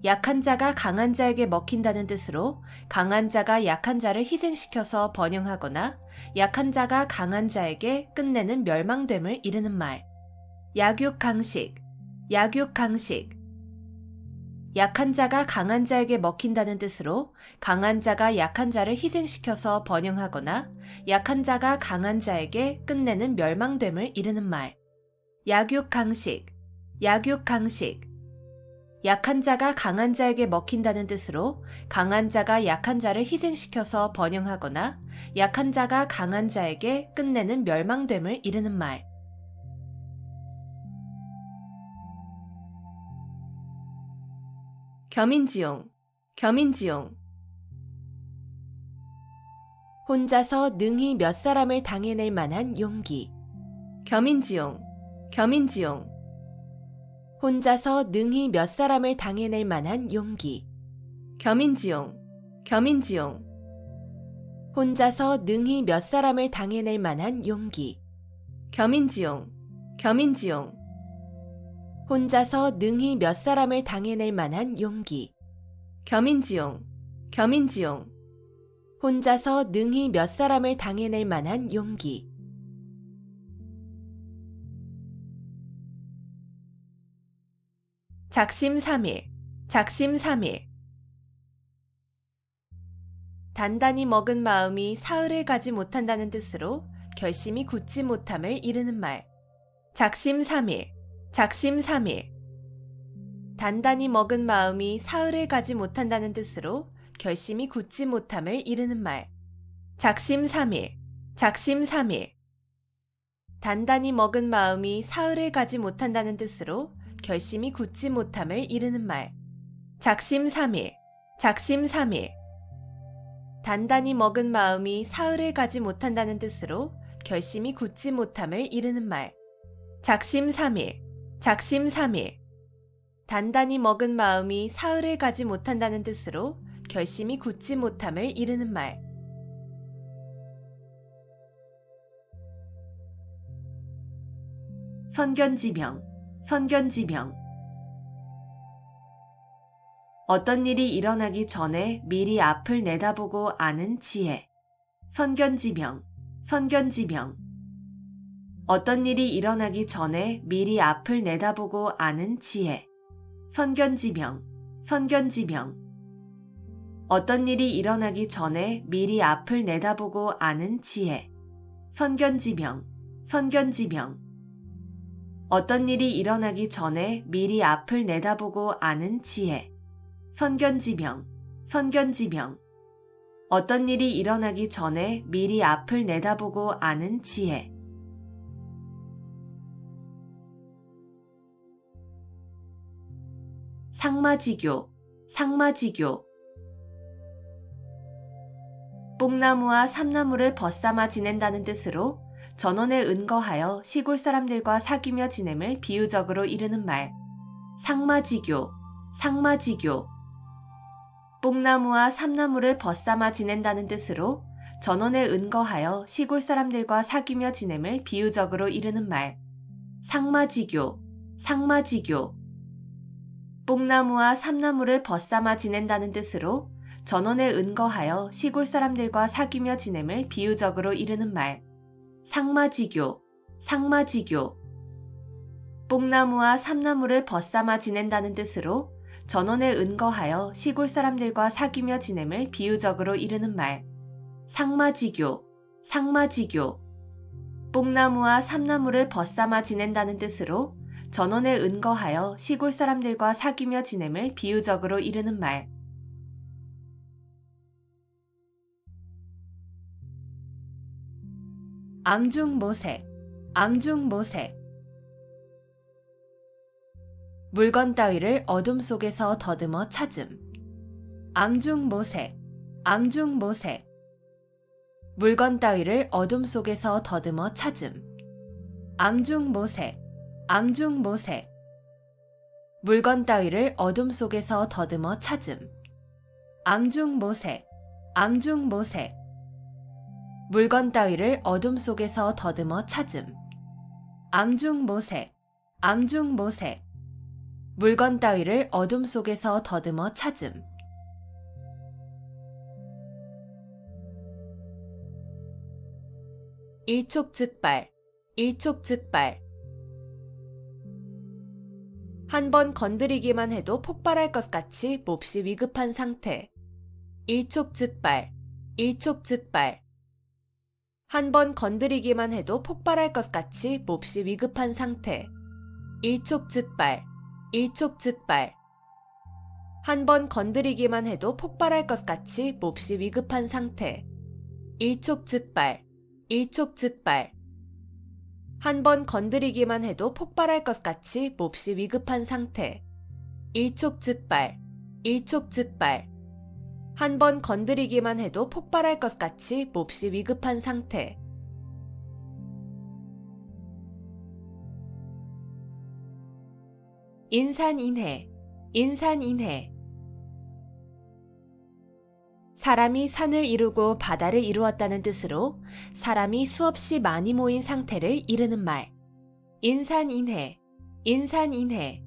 약한 자가 강한 자에게 먹힌다는 뜻으로 강한 자가 약한 자를 희생시켜서 번영하거나 약한 자가 강한 자에게 끝내는 멸망됨을 이르는 말. 약육강식, 약육강식. 약한 자가 강한 자에게 먹힌다는 뜻으로 강한 자가 약한 자를 희생시켜서 번영하거나 약한 자가 강한 자에게 끝내는 멸망됨을 이르는 말. 약육강식, 약육강식. 약한 자가 강한 자에게 먹힌다는 뜻으로 강한 자가 약한 자를 희생시켜서 번영하거나 약한 자가 강한 자에게 끝내는 멸망됨을 이르는 말. 겸인지용, 겸인지용. 혼자서 능히 몇 사람을 당해낼 만한 용기. 겸인지용, 겸인지용. 혼자서 능히 몇 사람을 당해낼 만한 용기. 겸인지용, 겸인지용. 혼자서 능히 몇 사람을 당해낼 만한 용기. 겸인지용, 겸인지용. 혼자서 능히 몇 사람을 당해낼 만한 용기. 겸인지용, 겸인지용. 혼자서 능히 몇 사람을 당해낼 만한 용기. 작심삼일, 작심삼일. 단단히 먹은 마음이 사흘을 가지 못한다는 뜻으로 결심이 굳지 못함을 이르는 말. 작심삼일, 작심삼일. 단단히 먹은 마음이 사흘을 가지 못한다는 뜻으로 결심이 굳지 못함을 이르는 말. 작심삼일, 작심삼일. 단단히 먹은 마음이 사흘을 가지 못한다는 뜻으로 결심이 굳지 못함을 이르는 말. 작심삼일, 작심삼일. 단단히 먹은 마음이 사흘을 가지 못한다는 뜻으로 결심이 굳지 못함을 이르는 말. 작심삼일, 작심삼일. 단단히 먹은 마음이 사흘을 가지 못한다는 뜻으로 결심이 굳지 못함을 이르는 말. 선견지명, 선견지명. 어떤 일이 일어나기 전에 미리 앞을 내다보고 아는 지혜. 선견지명, 선견지명. 어떤 일이 일어나기 전에 미리 앞을 내다보고 아는 지혜. 선견지명, 선견지명. 어떤 일이 일어나기 전에 미리 앞을 내다보고 아는 지혜. 선견지명, 선견지명. 어떤 일이 일어나기 전에 미리 앞을 내다보고 아는 지혜. 선견지명, 선견지명. 어떤 일이 일어나기 전에 미리 앞을 내다보고 아는 지혜. 상마지교, 상마지교. 뽕나무와 삼나무를 벗삼아 지낸다는 뜻으로 전원에 은거하여 시골 사람들과 사귀며 지냄을 비유적으로 이르는 말. 상마지교, 상마지교. 뽕나무와 삼나무를 벗삼아 지낸다는 뜻으로 전원에 은거하여 시골 사람들과 사귀며 지냄을 비유적으로 이르는 말. 상마지교, 상마지교. 뽕나무와 삼나무를 벗삼아 지낸다는 뜻으로 전원에 은거하여 시골 사람들과 사귀며 지냄을 비유적으로 이르는 말. 상마지교, 상마지교. 뽕나무와 삼나무를 벗삼아 지낸다는 뜻으로 전원에 은거하여 시골 사람들과 사귀며 지냄을 비유적으로 이르는 말. 상마지교, 상마지교. 뽕나무와 삼나무를 벗삼아 지낸다는 뜻으로 전원에 은거하여 시골 사람들과 사귀며 지냄을 비유적으로 이르는 말. 암중모색, 암중모색. 물건 따위를 어둠 속에서 더듬어 찾음. 암중모색, 암중모색. 물건 따위를 어둠 속에서 더듬어 찾음. 암중모색, 암중모색. 물건 따위를 어둠 속에서 더듬어 찾음. 암중모색, 암중모색. 물건 따위를 어둠 속에서 더듬어 찾음. 암중모색, 암중모색. 물건 따위를 어둠 속에서 더듬어 찾음. 일촉즉발, 일촉즉발. 한 번 건드리기만 해도 폭발할 것 같이 몹시 위급한 상태. 일촉즉발, 일촉즉발. 한 번 건드리기만 해도 폭발할 것 같이 몹시 위급한 상태. 일촉즉발, 일촉즉발. 한 번 건드리기만 해도 폭발할 것 같이 몹시 위급한 상태. 일촉즉발, 일촉즉발. 한 번 건드리기만 해도 폭발할 것 같이 몹시 위급한 상태. 일촉즉발, 일촉즉발. 한 번 건드리기만 해도 폭발할 것 같이 몹시 위급한 상태. 인산인해, 인산인해. 사람이 산을 이루고 바다를 이루었다는 뜻으로 사람이 수없이 많이 모인 상태를 이르는 말. 인산인해, 인산인해.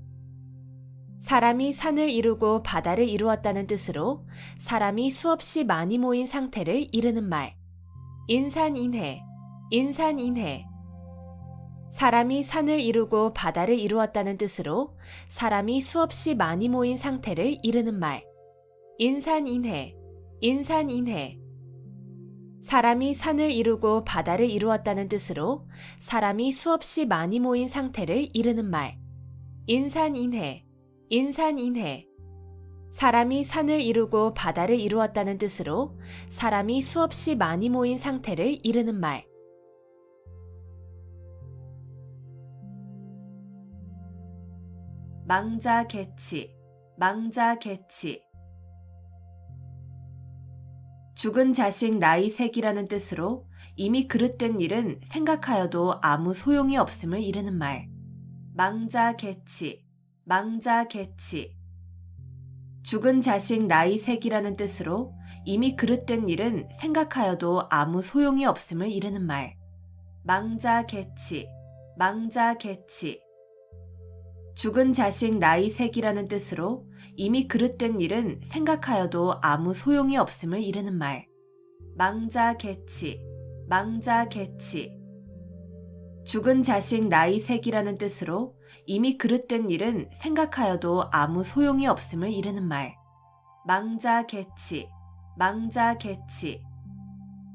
사람이 산을 이루고 바다를 이루었다는 뜻으로 사람이 수없이 많이 모인 상태를 이르는 말. 인산인해, 인산인해. 사람이 산을 이루고 바다를 이루었다는 뜻으로 사람이 수없이 많이 모인 상태를 이르는 말. 인산인해, 인산인해. 사람이 산을 이루고 바다를 이루었다는 뜻으로 사람이 수없이 많이 모인 상태를 이르는 말. 인산인해, 인산인해. 사람이 산을 이루고 바다를 이루었다는 뜻으로 사람이 수없이 많이 모인 상태를 이르는 말. 망자개치, 망자개치. 죽은 자식 나이색이라는 뜻으로 이미 그릇된 일은 생각하여도 아무 소용이 없음을 이르는 말. 망자개치, 망자개치. 죽은 자식 나이색이라는 뜻으로 이미 그릇된 일은 생각하여도 아무 소용이 없음을 이르는 말. 망자개치, 망자개치. 죽은 자식 나이색이라는 뜻으로 이미 그릇된 일은 생각하여도 아무 소용이 없음을 이르는 말. 망자개치, 망자개치. 죽은 자식 나이색이라는 뜻으로 이미 그릇된 일은 생각하여도 아무 소용이 없음을 이르는 말. 망자개치, 망자개치.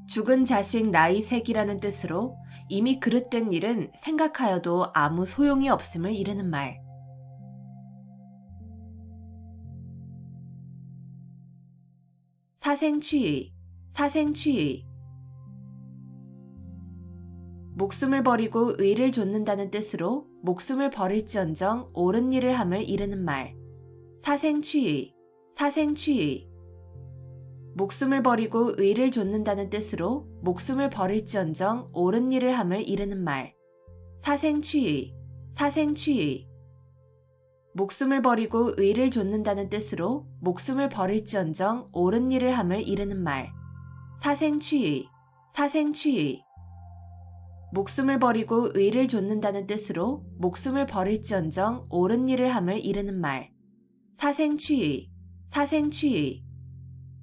죽은 자식 나이색이라는 뜻으로 이미 그릇된 일은 생각하여도 아무 소용이 없음을 이르는 말. 사생취의, 사생취의. 목숨을 버리고 의를 좇는다는 뜻으로 목숨을 버릴지언정 옳은 일을 함을 이르는 말. 사생취의, 사생취의. 목숨을 버리고 의를 좇는다는 뜻으로 목숨을 버릴지언정 옳은 일을 함을 이르는 말. 사생취의, 사생취의. 목숨을 버리고 의를 좇는다는 뜻으로 목숨을 버릴지언정 옳은 일을 함을 이르는 말. 사생취의, 사생취의. 목숨을 버리고 의를 좇는다는 뜻으로 목숨을 버릴지언정 옳은 일을 함을 이르는 말. 사생취의, 사생취의.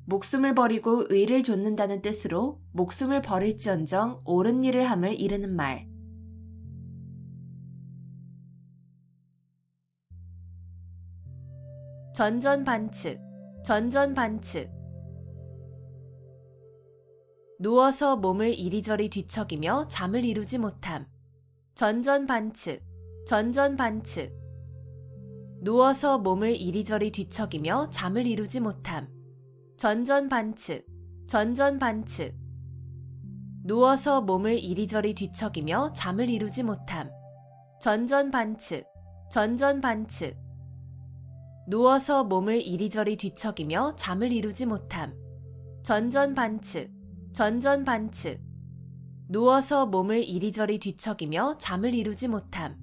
목숨을 버리고 의를 좇는다는 뜻으로 목숨을 버릴지언정 옳은 일을 함을 이르는 말. 전전반측, 전전반측. 누워서 몸을 이리저리 뒤척이며 잠을 이루지 못함. 전전반측, 전전반측. 누워서 몸을 이리저리 뒤척이며 잠을 이루지 못함. 전전반측, 전전반측. 누워서 몸을 이리저리 뒤척이며 잠을 이루지 못함. 전전반측, 전전반측. 누워서 몸을 이리저리 뒤척이며 잠을 이루지 못함. 전전반측, 전전반측. 누워서 몸을 이리저리 뒤척이며 잠을 이루지 못함.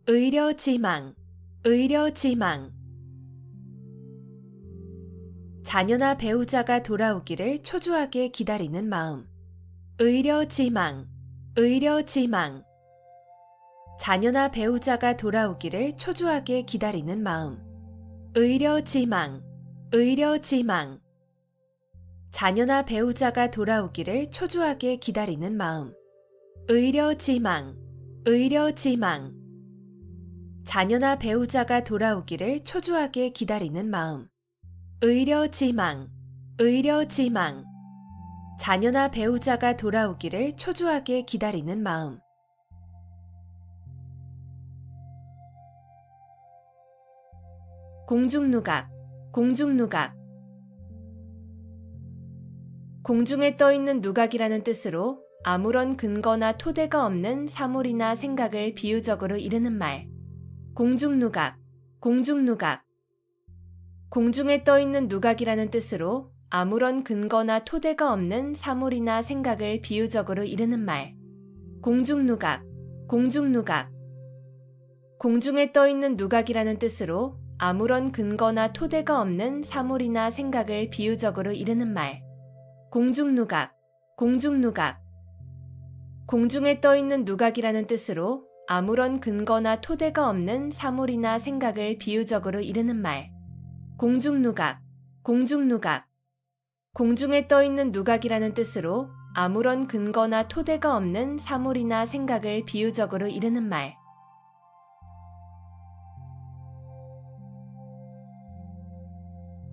의려지망, 의려지망. 자녀나 배우자가 돌아오기를 초조하게 기다리는 마음. 의려지망, 의려지망. 자녀나 배우자가 돌아오기를 초조하게 기다리는 마음. 의려지망, 의려지망. 자녀나 배우자가 돌아오기를 초조하게 기다리는 마음. 의려지망, 의려지망. 자녀나 배우자가 돌아오기를 초조하게 기다리는 마음. 의려지망, 의려지망. 자녀나 배우자가 돌아오기를 초조하게 기다리는 마음. 공중누각, 공중누각. 공중에 떠있는 누각이라는 뜻으로 아무런 근거나 토대가 없는 사물이나 생각을 비유적으로 이르는 말. 공중누각, 공중누각. 공중에 떠있는 누각이라는 뜻으로 아무런 근거나 토대가 없는 사물이나 생각을 비유적으로 이르는 말. 공중누각, 공중누각. 공중에 떠있는 누각이라는 뜻으로 아무런 근거나 토대가 없는 사물이나 생각을 비유적으로 이르는 말. 공중누각, 공중누각. 공중에 떠있는 누각이라는 뜻으로 아무런 근거나 토대가 없는 사물이나 생각을 비유적으로 이르는 말. 공중누각, 공중누각. 공중에 떠 있는 누각이라는 뜻으로 아무런 근거나 토대가 없는 사물이나 생각을 비유적으로 이르는 말.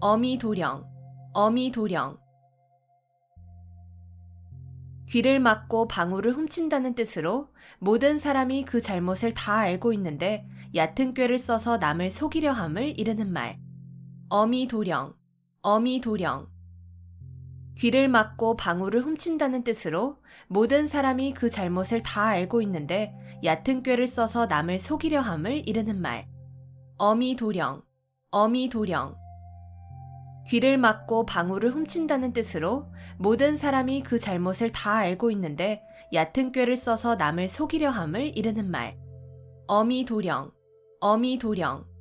어미도령, 어미도령. 귀를 막고 방울을 훔친다는 뜻으로 모든 사람이 그 잘못을 다 알고 있는데 얕은 꾀를 써서 남을 속이려 함을 이르는 말. 어미도령, 어미도령. 귀를 막고 방울을 훔친다는 뜻으로 모든 사람이 그 잘못을 다 알고 있는데 얕은 꾀를 써서 남을 속이려 함을 이르는 말. 어미도령, 어미도령. 귀를 막고 방울을 훔친다는 뜻으로 모든 사람이 그 잘못을 다 알고 있는데 얕은 꾀를 써서 남을 속이려 함을 이르는 말. 어미도령, 어미도령.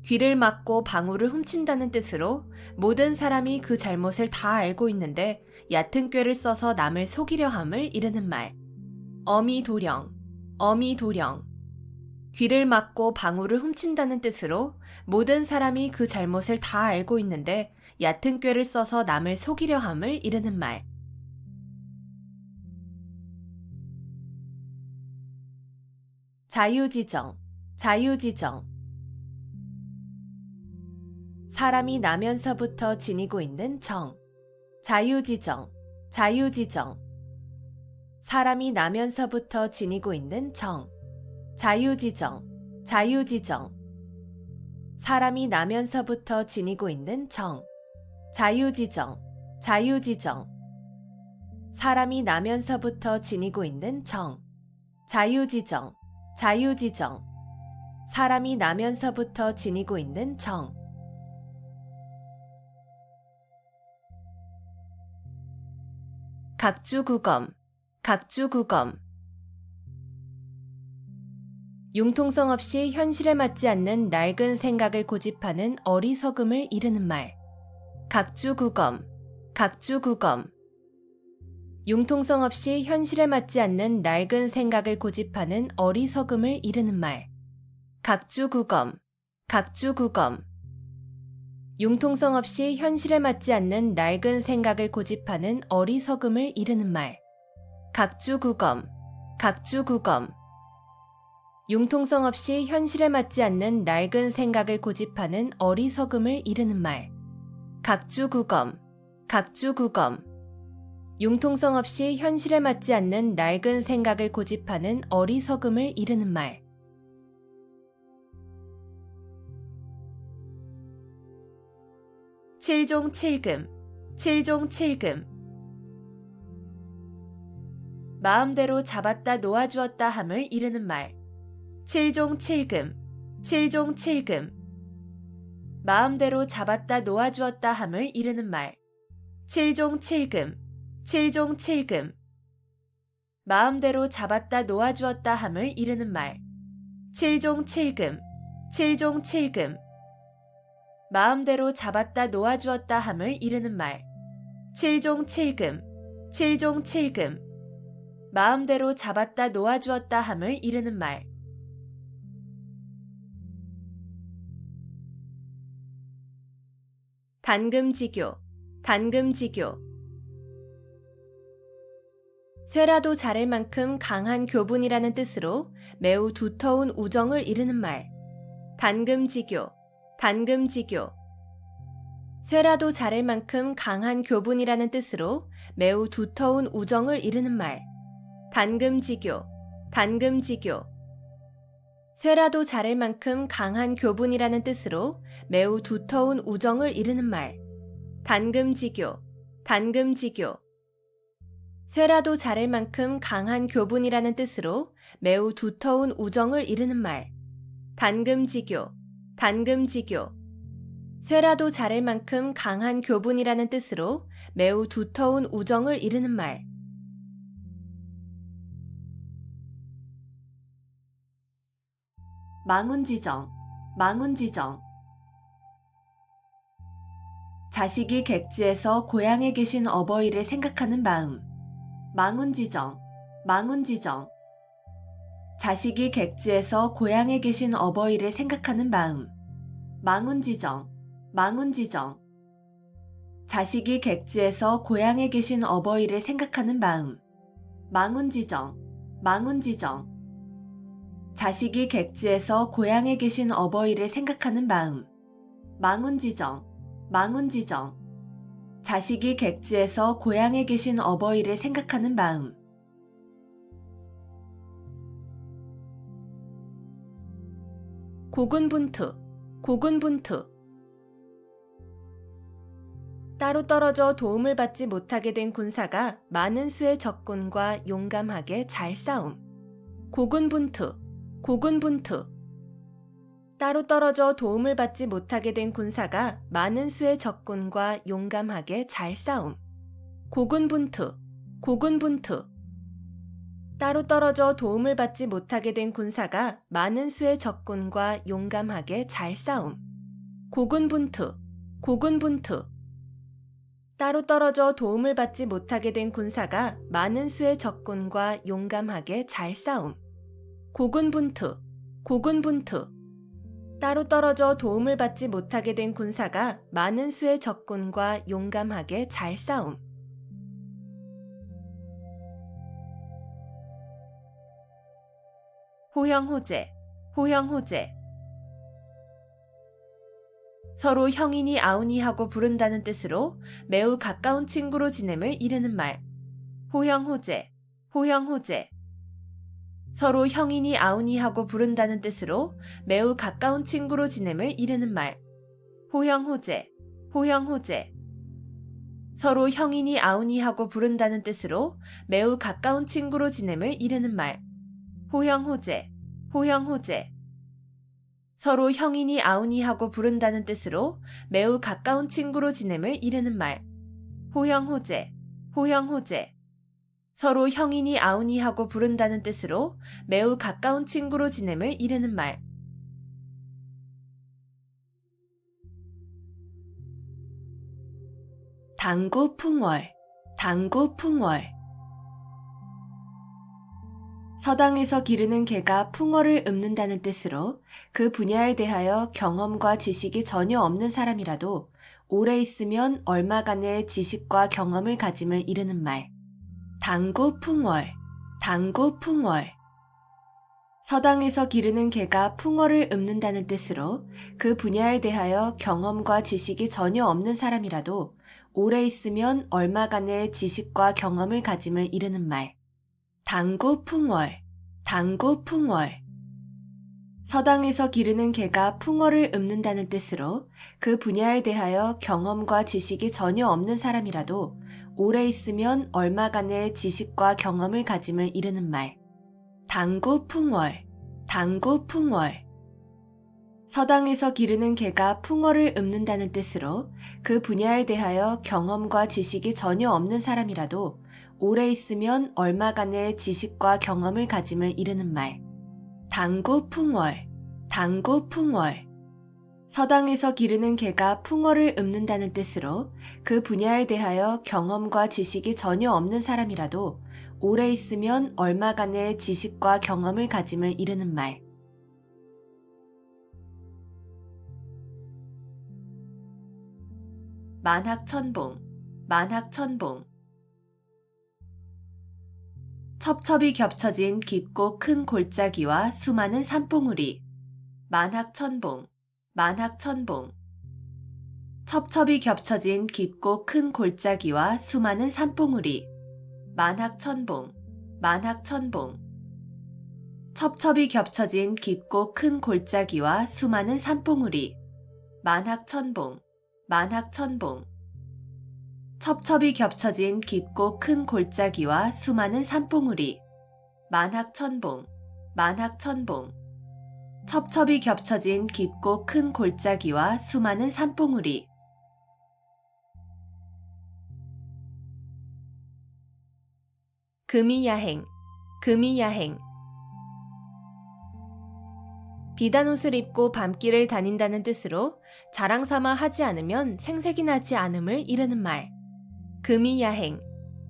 귀를 막고 방울을 훔친다는 뜻으로 모든 사람이 그 잘못을 다 알고 있는데 얕은 꾀를 써서 남을 속이려 함을 이르는 말. 어미도령, 어미도령. 귀를 막고 방울을 훔친다는 뜻으로 모든 사람이 그 잘못을 다 알고 있는데 얕은 꾀를 써서 남을 속이려 함을 이르는 말. 자유지정, 자유지정. 사람이 나면서부터 지니고 있는 정. 자유지정, 자유지정. 사람이 나면서부터 지니고 있는 정. 자유지정, 자유지정. 사람이 나면서부터 지니고 있는 정. 자유지정, 자유지정. 사람이 나면서부터 지니고 있는 정. 자유지정, 자유지정. 사람이 나면서부터 지니고 있는 정. 각주구검, 각주구검. 융통성 없이 현실에 맞지 않는 낡은 생각을 고집하는 어리석음을 이르는 말. 각주구검, 각주구검. 융통성 없이 현실에 맞지 않는 낡은 생각을 고집하는 어리석음을 이르는 말. 각주구검, 각주구검. 융통성 없이 현실에 맞지 않는 낡은 생각을 고집하는 어리석음을 이르는 말. 각주구검, 각주구검. 융통성 없이 현실에 맞지 않는 낡은 생각을 고집하는 어리석음을 이르는 말. 각주구검, 각주구검. 융통성 없이 현실에 맞지 않는 낡은 생각을 고집하는 어리석음을 이르는 말. 칠종칠금, 칠종칠금. 마음대로 잡았다 놓아주었다 함을 이르는 말. 칠종칠금, 칠종칠금. 마음대로 잡았다 놓아주었다 함을 이르는 말. 칠종칠금, 칠종칠금. 마음대로 잡았다 놓아주었다 함을 이르는 말. 칠종칠금, 칠종칠금. 마음대로 잡았다 놓아주었다 함을 이르는 말. 칠종칠금, 칠종칠금. 마음대로 잡았다 놓아주었다 함을 이르는 말. 단금지교, 단금지교. 쇠라도 자를 만큼 강한 교분이라는 뜻으로 매우 두터운 우정을 이르는 말. 단금지교, 단금지교. 쇠라도 자를 만큼 강한 교분이라는 뜻으로 매우 두터운 우정을 이르는 말. 단금지교, 단금지교. 쇠라도 자를 만큼 강한 교분이라는 뜻으로 매우 두터운 우정을 이르는 말. 단금지교, 단금지교. 쇠라도 자를 만큼 강한 교분이라는 뜻으로 매우 두터운 우정을 이르는 말. 단금지교, 단금지교. 쇠라도 자를 만큼 강한 교분이라는 뜻으로 매우 두터운 우정을 이르는 말. 망운지정, 망운지정. 자식이 객지에서 고향에 계신 어버이를 생각하는 마음. 망운지정, 망운지정. 자식이 객지에서 고향에 계신 어버이를 생각하는 마음. 망운지정, 망운지정. 자식이 객지에서 고향에 계신 어버이를 생각하는 마음. 망운지정, 망운지정. 자식이 객지에서 고향에 계신 어버이를 생각하는 마음. 망운지정, 망운지정. 자식이 객지에서 고향에 계신 어버이를 생각하는 마음. 고군분투, 고군분투. 따로 떨어져 도움을 받지 못하게 된 군사가 많은 수의 적군과 용감하게 잘 싸움. 고군분투, 고군분투. 따로 떨어져 도움을 받지 못하게 된 군사가 많은 수의 적군과 용감하게 잘 싸움. 고군분투, 고군분투. 따로 떨어져 도움을 받지 못하게 된 군사가 많은 수의 적군과 용감하게 잘 싸움. 고군분투, 고군분투. 따로 떨어져 도움을 받지 못하게 된 군사가 많은 수의 적군과 용감하게 잘 싸움. 고군분투, 고군분투. 따로 떨어져 도움을 받지 못하게 된 군사가 많은 수의 적군과 용감하게 잘 싸움. 호형호재, 호형호재. 서로 형이니 아우니 하고 부른다는 뜻으로 매우 가까운 친구로 지냄을 이르는 말. 호형호재, 호형호재. 서로 형이니 아우니 하고 부른다는 뜻으로 매우 가까운 친구로 지냄을 이르는 말. 호형호재, 호형호재. 서로 형이니 아우니 하고 부른다는 뜻으로 매우 가까운 친구로 지냄을 이르는 말. 호형호재, 호형호재. 서로 형이니 아우니 하고 부른다는 뜻으로 매우 가까운 친구로 지냄을 이르는 말. 호형호재, 호형호재. 서로 형이니 아우니 하고 부른다는 뜻으로 매우 가까운 친구로 지냄을 이르는 말. 당구풍월, 당구풍월. 서당에서 기르는 개가 풍어를 읊는다는 뜻으로 그 분야에 대하여 경험과 지식이 전혀 없는 사람이라도 오래 있으면 얼마간의 지식과 경험을 가짐을 이르는 말. 당구풍월, 당구풍월. 서당에서 기르는 개가 풍어를 읊는다는 뜻으로 그 분야에 대하여 경험과 지식이 전혀 없는 사람이라도 오래 있으면 얼마간의 지식과 경험을 가짐을 이르는 말. 당구풍월, 당구풍월. 서당에서 기르는 개가 풍어를 읊는다는 뜻으로 그 분야에 대하여 경험과 지식이 전혀 없는 사람이라도 오래 있으면 얼마간의 지식과 경험을 가짐을 이르는 말. 당구풍월, 당구풍월. 서당에서 기르는 개가 풍어를 읊는다는 뜻으로 그 분야에 대하여 경험과 지식이 전혀 없는 사람이라도 오래 있으면 얼마간의 지식과 경험을 가짐을 이르는 말. 당구풍월, 당구풍월. 서당에서 기르는 개가 풍어를 읊는다는 뜻으로 그 분야에 대하여 경험과 지식이 전혀 없는 사람이라도 오래 있으면 얼마간의 지식과 경험을 가짐을 이르는 말. 만학천봉, 만학천봉. 첩첩이 겹쳐진 깊고 큰 골짜기와 수많은 산봉우리. 만학천봉, 만학천봉. 첩첩이 겹쳐진 깊고 큰 골짜기와 수많은 산봉우리. 만학천봉, 만학천봉. 첩첩이 겹쳐진 깊고 큰 골짜기와 수많은 산봉우리. 만학천봉, 만학천봉. 첩첩이 겹쳐진 깊고 큰 골짜기와 수많은 산봉우리. 만학천봉, 만학천봉. 첩첩이 겹쳐진 깊고 큰 골짜기와 수많은 산봉우리. 금이야행, 금이야행. 비단옷을 입고 밤길을 다닌다는 뜻으로 자랑삼아 하지 않으면 생색이 나지 않음을 이르는 말. 금이야행,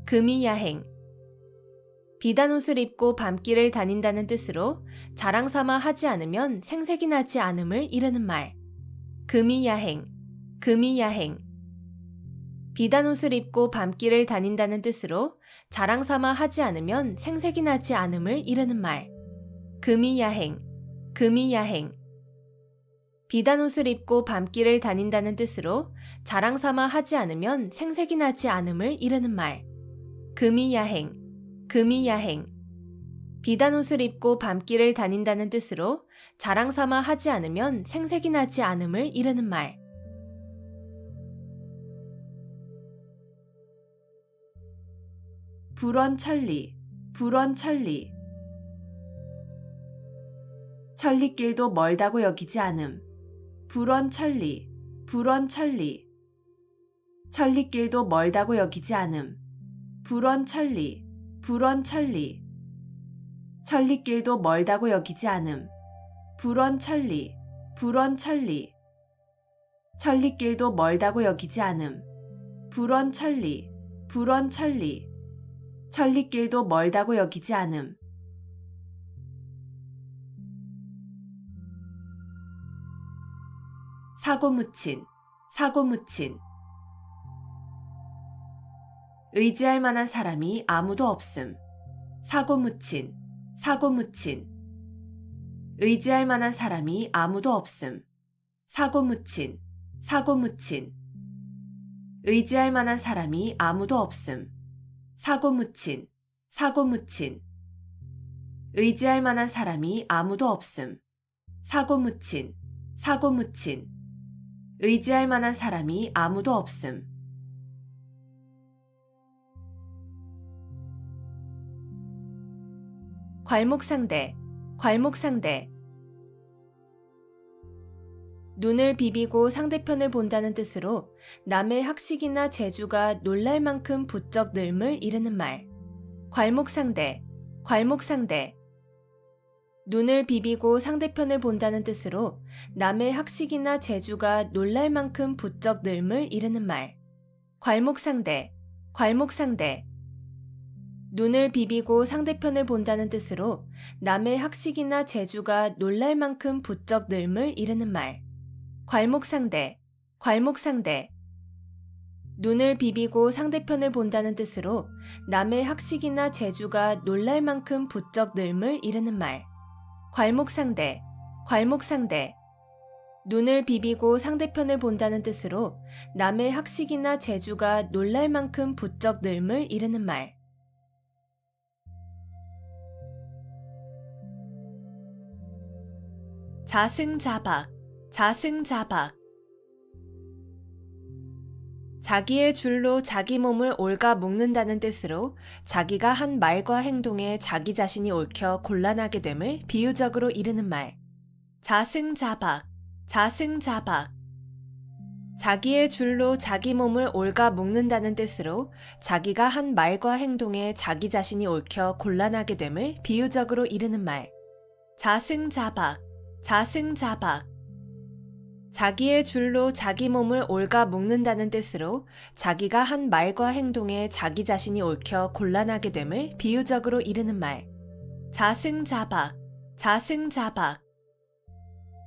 금이야행. 비단옷을 입고 밤길을 다닌다는 뜻으로 자랑삼아 하지 않으면 생색이 나지 않음을 이르는 말. 금이야행, 금이야행. 비단옷을 입고 밤길을 다닌다는 뜻으로 자랑 삼아 하지 않으면 생색이 나지 않음을 이르는 말. 금이야행, 금이야행. 비단옷을 입고 밤길을 다닌다는 뜻으로 자랑 삼아 하지 않으면 생색이 나지 않음을 이르는 말. 금이야행, 금이야행. 비단옷을 입고 밤길을 다닌다는 뜻으로 자랑 삼아 하지 않으면 생색이 나지 않음을 이르는 말. 불원천리, 불원천리. 천리길도 멀다고 여기지 않음. 불원천리, 불원천리. 천리길도 멀다고 여기지 않음. 불원천리, 불원천리. 천리길도 멀다고 여기지 않음. 불원천리, 불원천리. 천리길도 멀다고 여기지 않음. 불원천리, 불원천리. 천리길도 멀다고 여기지 않음. 사고묻힌, 사고묻힌. 의지할 만한 사람이 아무도 없음. 사고묻힌, 사고묻힌. 의지할 만한 사람이 아무도 없음. 사고묻힌, 사고묻힌. 의지할 만한 사람이 아무도 없음. 사고묻힌, 사고묻힌. 의지할 만한 사람이 아무도 없음. 사고묻힌, 사고묻힌. 의지할 만한 사람이 아무도 없음. 괄목상대, 괄목상대. 눈을 비비고 상대편을 본다는 뜻으로 남의 학식이나 재주가 놀랄 만큼 부쩍 늘음을 이르는 말. 괄목상대, 괄목상대. 눈을 비비고 상대편을 본다는 뜻으로 남의 학식이나 재주가 놀랄 만큼 부쩍 늘음을 이르는 말. 괄목상대, 괄목상대. 눈을 비비고 상대편을 본다는 뜻으로 남의 학식이나 재주가 놀랄 만큼 부쩍 늘음을 이르는 말. 괄목상대, 괄목상대. 눈을 비비고 상대편을 본다는 뜻으로 남의 학식이나 재주가 놀랄 만큼 부쩍 늘음을 이르는 말. 괄목상대, 괄목상대. 눈을 비비고 상대편을 본다는 뜻으로 남의 학식이나 재주가 놀랄 만큼 부쩍 늘음을 이르는 말. 자승자박, 자승자박. 자기의 줄로 자기 몸을 옳가 묶는다는 뜻으로 자기가 한 말과 행동에 자기 자신이 옳혀 곤란하게 됨을 비유적으로 이르는 말. 자승자박, 자승자박. 자기의 줄로 자기 몸을 옳가 묶는다는 뜻으로 자기가 한 말과 행동에 자기 자신이 옳혀 곤란하게 됨을 비유적으로 이르는 말. 자승자박, 자승자박. 자기의 줄로 자기 몸을 옳가 묶는다는 뜻으로 자기가 한 말과 행동에 자기 자신이 옳혀 곤란하게 됨을 비유적으로 이르는 말. 자승자박, 자승자박.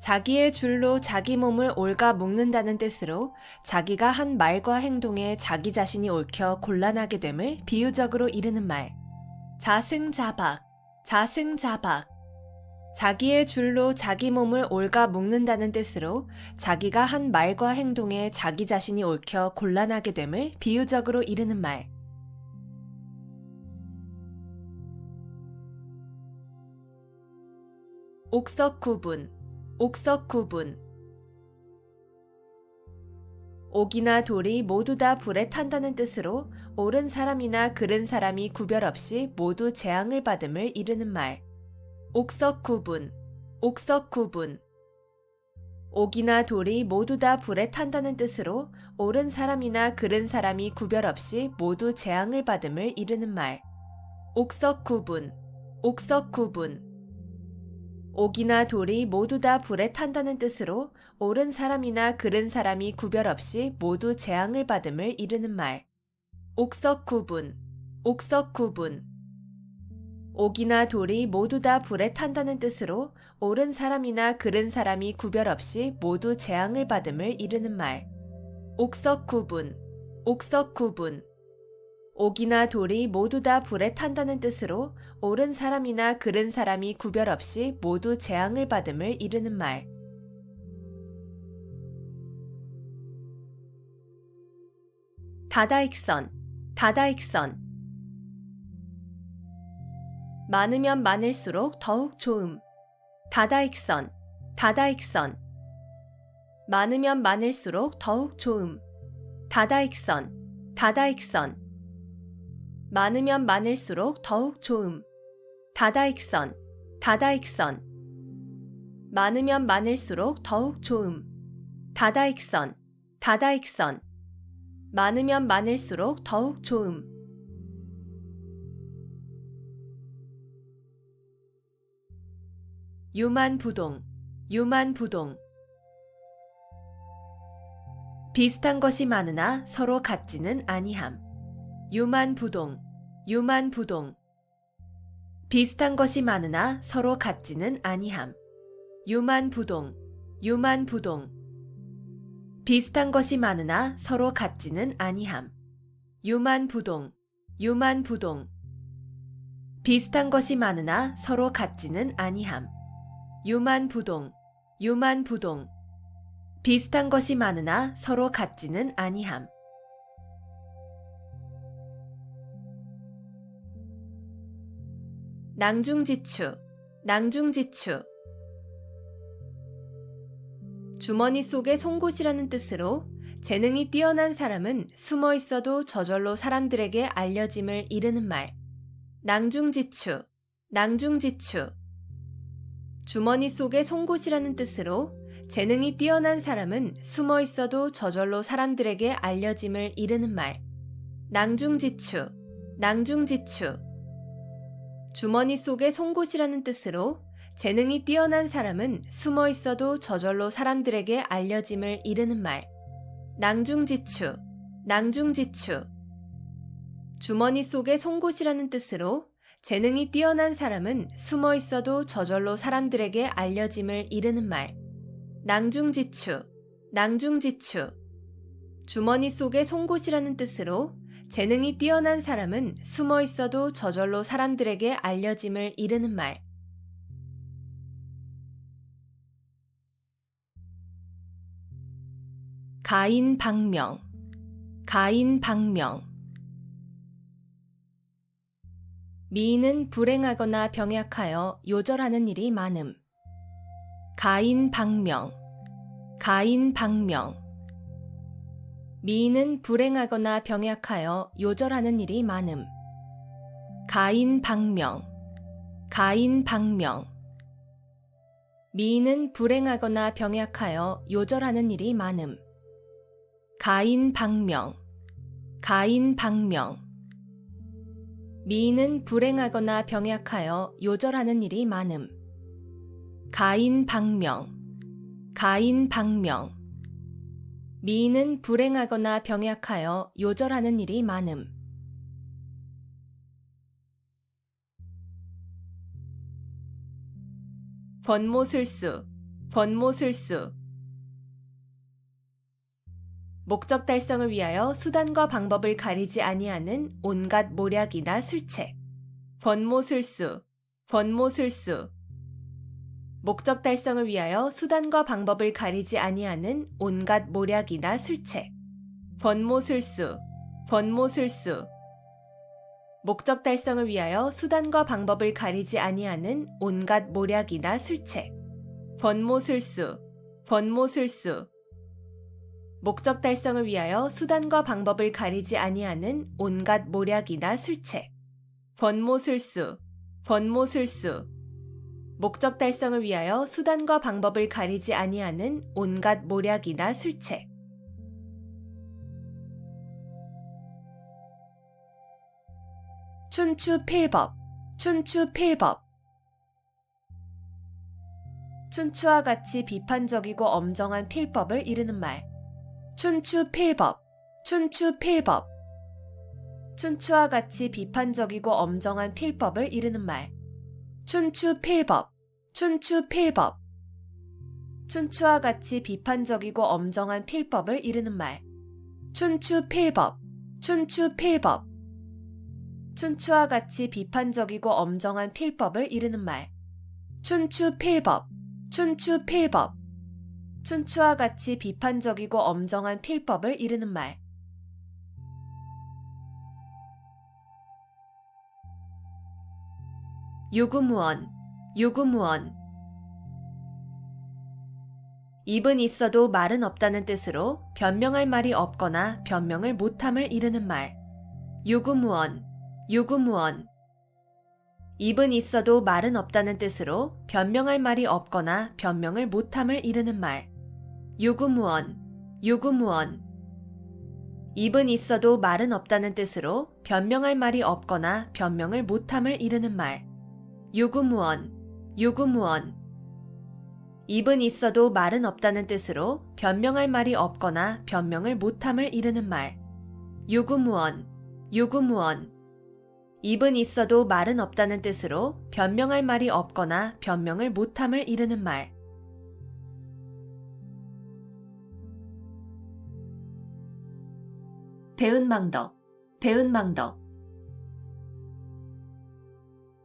자기의 줄로 자기 몸을 옳가 묶는다는 뜻으로 자기가 한 말과 행동에 자기 자신이 옳혀 곤란하게 됨을 비유적으로 이르는 말. 자승자박, 자승자박. 자기의 줄로 자기 몸을 옳가 묶는다는 뜻으로 자기가 한 말과 행동에 자기 자신이 옳혀 곤란하게 됨을 비유적으로 이르는 말. 옥석구분, 옥석구분. 옥이나 돌이 모두 다 불에 탄다는 뜻으로 옳은 사람이나 그른 사람이 구별 없이 모두 재앙을 받음을 이르는 말. 옥석구분, 옥석구분. 옥이나 돌이 모두 다 불에 탄다는 뜻으로 옳은 사람이나 그른 사람이 구별 없이 모두 재앙을 받음을 이르는 말. 옥석구분, 옥석구분. 옥이나 돌이 모두 다 불에 탄다는 뜻으로 옳은 사람이나 그른 사람이 구별 없이 모두 재앙을 받음을 이르는 말. 옥석구분, 옥석구분. 옥이나 돌이 모두 다 불에 탄다는 뜻으로 옳은 사람이나 그른 사람이 구별 없이 모두 재앙을 받음을 이르는 말. 옥석구분, 옥석 구분. 옥이나 돌이 모두 다 불에 탄다는 뜻으로 옳은 사람이나 그른 사람이 구별 없이 모두 재앙을 받음을 이르는 말. 다다익선, 다다익선. 많으면 많을수록 더욱 좋음. 다다익선, 다다익선. 많으면 많을수록 더욱 좋음. 다다익선, 다다익선. 많으면 많을수록 더욱 좋음. 다다익선, 다다익선. 많으면 많을수록 더욱 좋음. 다다익선, 다다익선. 많으면 많을수록 더욱 좋음. 유만부동, 유만부동. 비슷한 것이 많으나 서로 같지는 아니함. 유만부동, 유만부동. 비슷한 것이 많으나 서로 같지는 아니함. 유만부동, 유만부동. 비슷한 것이 많으나 서로 같지는 아니함. 유만부동, 유만부동. 비슷한 것이 많으나 서로 같지는 아니함. 유만부동, 유만부동. 비슷한 것이 많으나 서로 같지는 아니함. 낭중지추, 낭중지추. 주머니 속의 송곳이라는 뜻으로 재능이 뛰어난 사람은 숨어 있어도 저절로 사람들에게 알려짐을 이르는 말. 낭중지추, 낭중지추. 주머니 속의 송곳이라는 뜻으로 재능이 뛰어난 사람은 숨어 있어도 저절로 사람들에게 알려짐을 이르는 말. 낭중지추, 낭중지추. 주머니 속의 송곳이라는 뜻으로 재능이 뛰어난 사람은 숨어 있어도 저절로 사람들에게 알려짐을 이르는 말. 낭중지추, 낭중지추. 주머니 속의 송곳이라는 뜻으로 재능이 뛰어난 사람은 숨어 있어도 저절로 사람들에게 알려짐을 이르는 말. 낭중지추, 낭중지추. 주머니 속의 송곳이라는 뜻으로 재능이 뛰어난 사람은 숨어 있어도 저절로 사람들에게 알려짐을 이르는 말. 가인방명, 가인방명. 미인은 불행하거나 병약하여 요절하는 일이 많음. 가인방명, 가인방명. 미인은 불행하거나 병약하여 요절하는 일이 많음. 가인방명, 가인방명. 미인은 불행하거나 병약하여 요절하는 일이 많음. 가인방명, 가인방명. 미인은 불행하거나 병약하여 요절하는 일이 많음. 가인방명, 가인방명. 미인은 불행하거나 병약하여 요절하는 일이 많음. 번모술수, 번모술수. 목적 달성을 위하여 수단과 방법을 가리지 아니하는 온갖 모략이나 술책. 번모술수, 번모술수. 목적 달성을 위하여 수단과 방법을 가리지 아니하는 온갖 모략이나 술책. 번모술수, 번모술수. 목적 달성을 위하여 수단과 방법을 가리지 아니하는 온갖 모략이나 술책. 번모술수, 번모술수. 목적 달성을 위하여 수단과 방법을 가리지 아니하는 온갖 모략이나 술책. 번모술수, 번모술수. 목적 달성을 위하여 수단과 방법을 가리지 아니하는 온갖 모략이나 술책. 춘추필법, 춘추필법. 춘추와 같이 비판적이고 엄정한 필법을 이르는 말. 춘추필법, 춘추필법. 춘추와 같이 비판적이고 엄정한 필법을 이르는 말. 춘추필법, 춘추필법. 춘추와 같이 비판적이고 엄정한 필법을 이르는 말. 춘추필법, 춘추필법. 춘추와 같이 비판적이고 엄정한 필법을 이르는 말. 춘추필법, 춘추필법. 춘추와 같이 비판적이고 엄정한 필법을 이르는 말. 유구무원, 유구무원. 입은 있어도 말은 없다는 뜻으로 변명할 말이 없거나 변명을 못함을 이르는 말. 유구무원, 유구무원. 입은 있어도 말은 없다는 뜻으로 변명할 말이 없거나 변명을 못함을 이르는 말. 유구무원, 유구무원. 입은 있어도 말은 없다는 뜻으로 변명할 말이 없거나 변명을 못함을 이르는 말. 유구무원, 유구무원. 입은 있어도 말은 없다는 뜻으로 변명할 말이 없거나 변명을 못함을 이르는 말. 유구무원, 유구무원. 입은 있어도 말은 없다는 뜻으로 변명할 말이 없거나 변명을 못함을 이르는 말. 배은망덕, 배은망덕.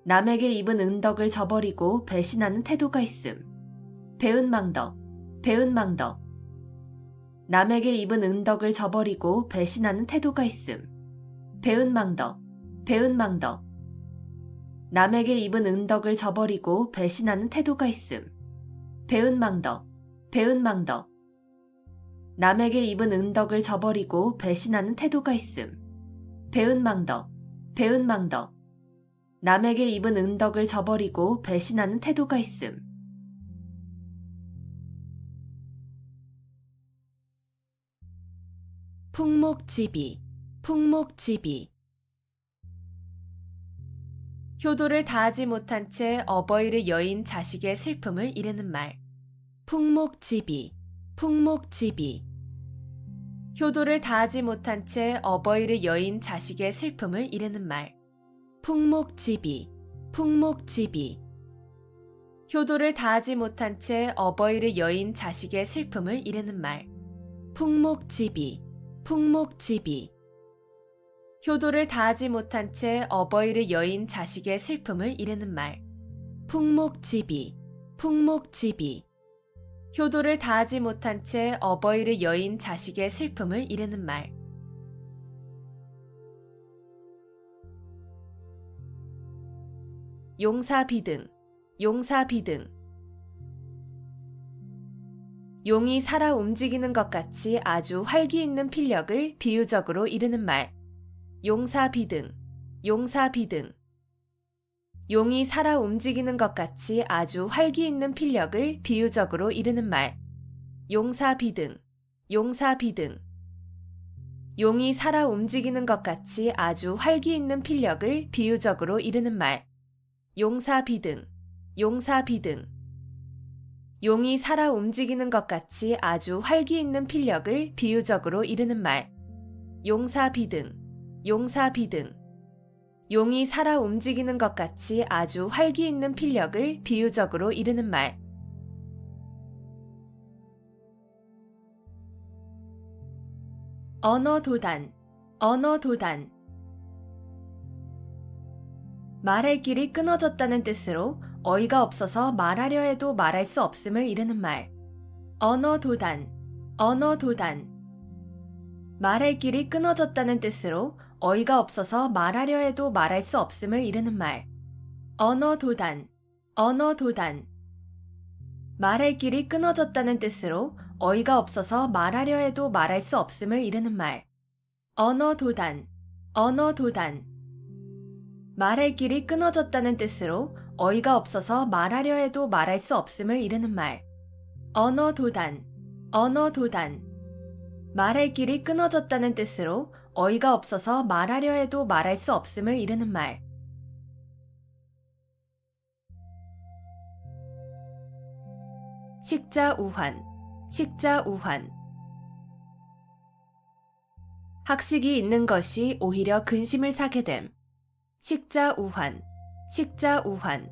남에게 입은 은덕을 저버리고 배신하는 태도가 있음. 배은망덕, 배은망덕. 남에게 입은 은덕을 저버리고 배신하는 태도가 있음. 배은망덕, 배은망덕. 남에게 입은 은덕을 저버리고 배신하는 태도가 있음. 배은망덕, 배은망덕. 남에게 입은 은덕을 저버리고 배신하는 태도가 있음. 배은망덕, 배은망덕. 남에게 입은 은덕을 저버리고 배신하는 태도가 있음. 풍목지비, 풍목지비. 효도를 다하지 못한 채 어버이를 여인 자식의 슬픔을 이르는 말. 풍목지비, 풍목지비. 효도를 다하지 못한 채 어버이를 여인 자식의 슬픔을 이르는 말. 풍목지비, 풍목지비. 효도를 다하지 못한 채 어버이를 여인 자식의 슬픔을 이르는 말. 풍목지비, 풍목지비. 효도를 다하지 못한 채 어버이를 여인 자식의 슬픔을 이르는 말. 풍목지비, 풍목지비. 효도를 다하지 못한 채 어버이를 여인 자식의 슬픔을 이르는 말. 용사비등, 용사비등. 용이 살아 움직이는 것 같이 아주 활기 있는 필력을 비유적으로 이르는 말. 용사비등, 용사비등. 용이 살아 움직이는 것 같이 아주 활기 있는 필력을 비유적으로 이르는 말. 용사비등, 용사비등. 용이 살아 움직이는 것 같이 아주 활기 있는 필력을 비유적으로 이르는 말. 용사비등, 용사비등. 용이 살아 움직이는 것 같이 아주 활기 있는 필력을 비유적으로 이르는 말. 용사비등, 용사비등. 용이 살아 움직이는 것 같이 아주 활기 있는 필력을 비유적으로 이르는 말. 언어도단, 언어도단. 말할 길이 끊어졌다는 뜻으로 어이가 없어서 말하려 해도 말할 수 없음을 이르는 말. 언어도단, 언어도단. 말할 길이 끊어졌다는 뜻으로 어이가 없어서 말하려 해도 말할 수 없음을 이르는 말. 언어도단, 언어도단. 말할 길이 끊어졌다는 뜻으로 어이가 없어서 말하려 해도 말할 수 없음을 이르는 말. 언어도단, 언어도단. 말할 길이 끊어졌다는 뜻으로 어이가 없어서 말하려 해도 말할 수 없음을 이르는 말. 언어도단, 언어도단. 말할 길이 끊어졌다는 뜻으로 어이가 없어서 말하려 해도 말할 수 없음을 이르는 말. 식자우환, 식자우환. 학식이 있는 것이 오히려 근심을 사게 됨. 식자우환, 식자우환.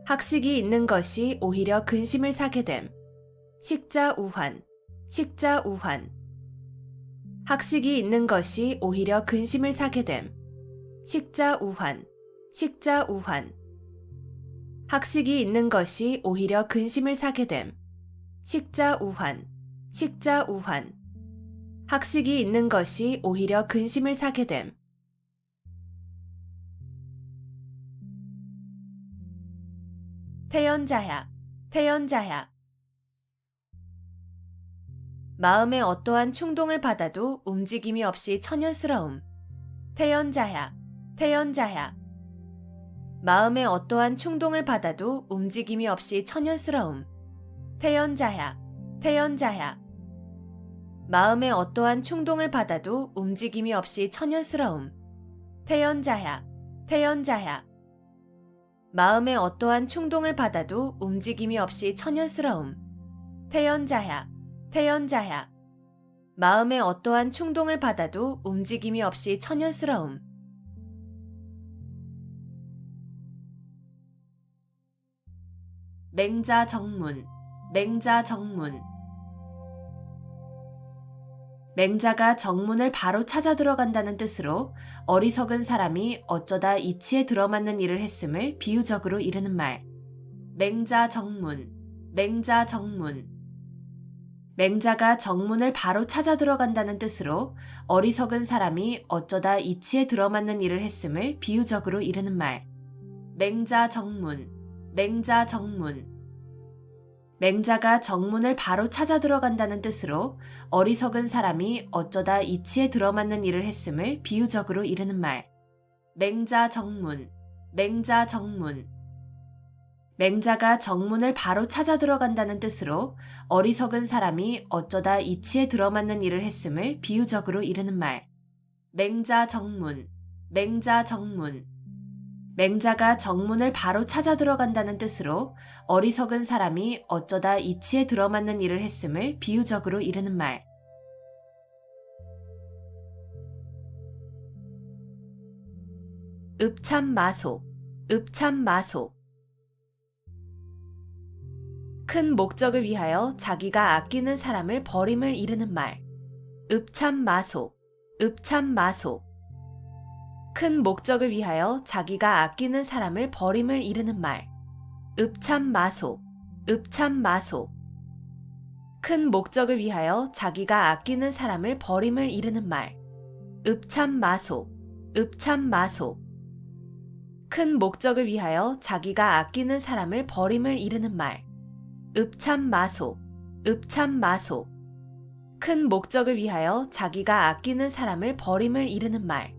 학식이 있는 것이 오히려 근심을 사게 됨. 식자우환, 식자우환. 학식이 있는 것이 오히려 근심을 사게 됨. 식자우환, 식자우환. 학식이 있는 것이 오히려 근심을 사게 됨. 식자우환, 식자우환. 학식이 있는 것이 오히려 근심을 사게 됨. 태연자약, 태연자약. 마음에 어떠한 충동을 받아도 움직임이 없이 천연스러움. 태연자약, 태연자약. 마음에 어떠한 충동을 받아도 움직임이 없이 천연스러움. 태연자약, 태연자약. 마음에 어떠한 충동을 받아도 움직임이 없이 천연스러움. 태연자약, 태연자약. 마음에 어떠한 충동을 받아도 움직임이 없이 천연스러움. 태연자약, 태연자약. 마음에 어떠한 충동을 받아도 움직임이 없이 천연스러움. 맹자정문, 맹자정문. 맹자가 정문을 바로 찾아 들어간다는 뜻으로 어리석은 사람이 어쩌다 이치에 들어맞는 일을 했음을 비유적으로 이르는 말. 맹자정문, 맹자정문. 맹자가 정문을 바로 찾아 들어간다는 뜻으로 어리석은 사람이 어쩌다 이치에 들어맞는 일을 했음을 비유적으로 이르는 말. 맹자정문, 맹자정문. 맹자가 정문을 바로 찾아 들어간다는 뜻으로 어리석은 사람이 어쩌다 이치에 들어맞는 일을 했음을 비유적으로 이르는 말. 맹자정문, 맹자정문. 맹자가 정문을 바로 찾아 들어간다는 뜻으로 어리석은 사람이 어쩌다 이치에 들어맞는 일을 했음을 비유적으로 이르는 말. 맹자정문, 맹자정문. 맹자가 정문을 바로 찾아 들어간다는 뜻으로 어리석은 사람이 어쩌다 이치에 들어맞는 일을 했음을 비유적으로 이르는 말. 읍참마속, 읍참마속. 큰 목적을 위하여 자기가 아끼는 사람을 버림을 이르는 말. 읍참마속, 읍참마속. 큰 목적을 위하여 자기가 아끼는 사람을 버림을 이르는 말. 읍참마속, 읍참마속. 큰 목적을 위하여 자기가 아끼는 사람을 버림을 이르는 말. 읍참마속, 읍참마속. 큰 목적을 위하여 자기가 아끼는 사람을 버림을 이르는 말. 읍참마속, 읍참마속. 큰 목적을 위하여 자기가 아끼는 사람을 버림을 이르는 말.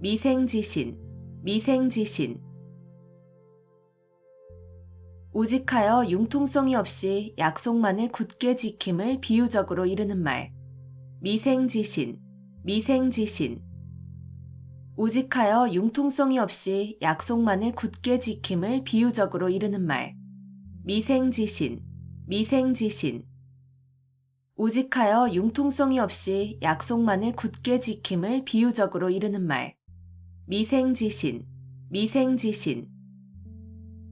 미생지신, 미생지신. 우직하여 융통성이 없이 약속만을 굳게 지킴을 비유적으로 이르는 말. 미생지신, 미생지신. 우직하여 융통성이 없이 약속만을 굳게 지킴을 비유적으로 이르는 말. 미생지신, 미생지신. 우직하여 융통성이 없이 약속만을 굳게 지킴을 비유적으로 이르는 말. 미생지신, 미생지신.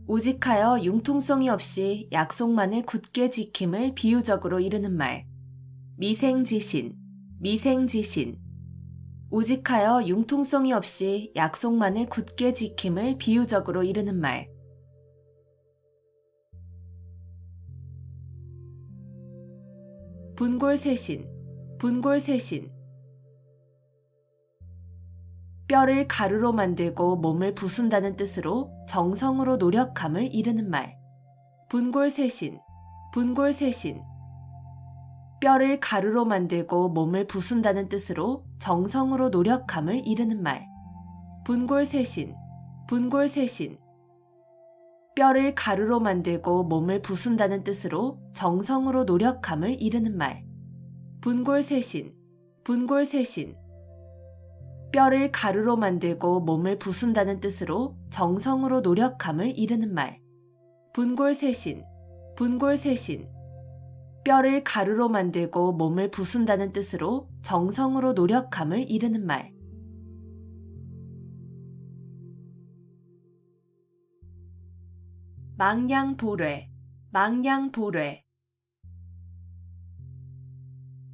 우직하여 융통성이 없이 약속만을 굳게 지킴을 비유적으로 이르는 말. 미생지신, 미생지신. 우직하여 융통성이 없이 약속만을 굳게 지킴을 비유적으로 이르는 말. 분골쇄신, 분골쇄신. 뼈를 가루로 만들고 몸을 부순다는 뜻으로 정성으로 노력함을 이르는 말. 분골쇄신, 분골쇄신. 뼈를 가루로 만들고 몸을 부순다는 뜻으로 정성으로 노력함을 이르는 말. 분골쇄신, 분골쇄신. 뼈를 가루로 만들고 몸을 부순다는 뜻으로 정성으로 노력함을 이르는 말. 분골쇄신, 분골쇄신. 뼈를 가루로 만들고 몸을 부순다는 뜻으로 정성으로 노력함을 이르는 말. 분골쇄신, 분골쇄신. 뼈를 가루로 만들고 몸을 부순다는 뜻으로 정성으로 노력함을 이르는 말. 망양보뢰, 망양보례.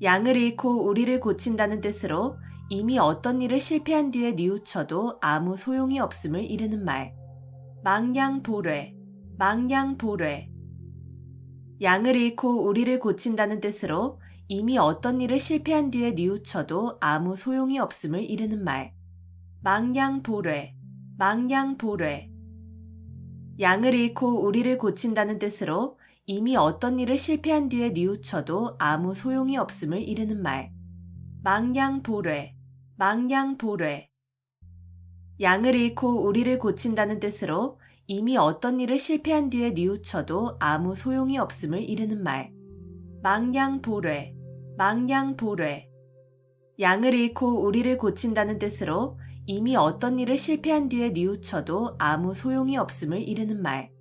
양을 잃고 우리를 고친다는 뜻으로 이미 어떤 일을 실패한 뒤에 뉘우쳐도 아무 소용이 없음을 이르는 말. 망양보례, 망양보례. 양을 잃고 우리를 고친다는 뜻으로 이미 어떤 일을 실패한 뒤에 뉘우쳐도 아무 소용이 없음을 이르는 말. 망양보례, 망양보례. 양을 잃고 우리를 고친다는 뜻으로 이미 어떤 일을 실패한 뒤에 뉘우쳐도 아무 소용이 없음을 이르는 말. 망양보례, 망양보례. 양을 잃고 우리를 고친다는 뜻으로 이미 어떤 일을 실패한 뒤에 뉘우쳐도 아무 소용이 없음을 이르는 말. 망양보례, 망양보례. 양을 잃고 우리를 고친다는 뜻으로 이미 어떤 일을 실패한 뒤에 뉘우쳐도 아무 소용이 없음을 이르는 말.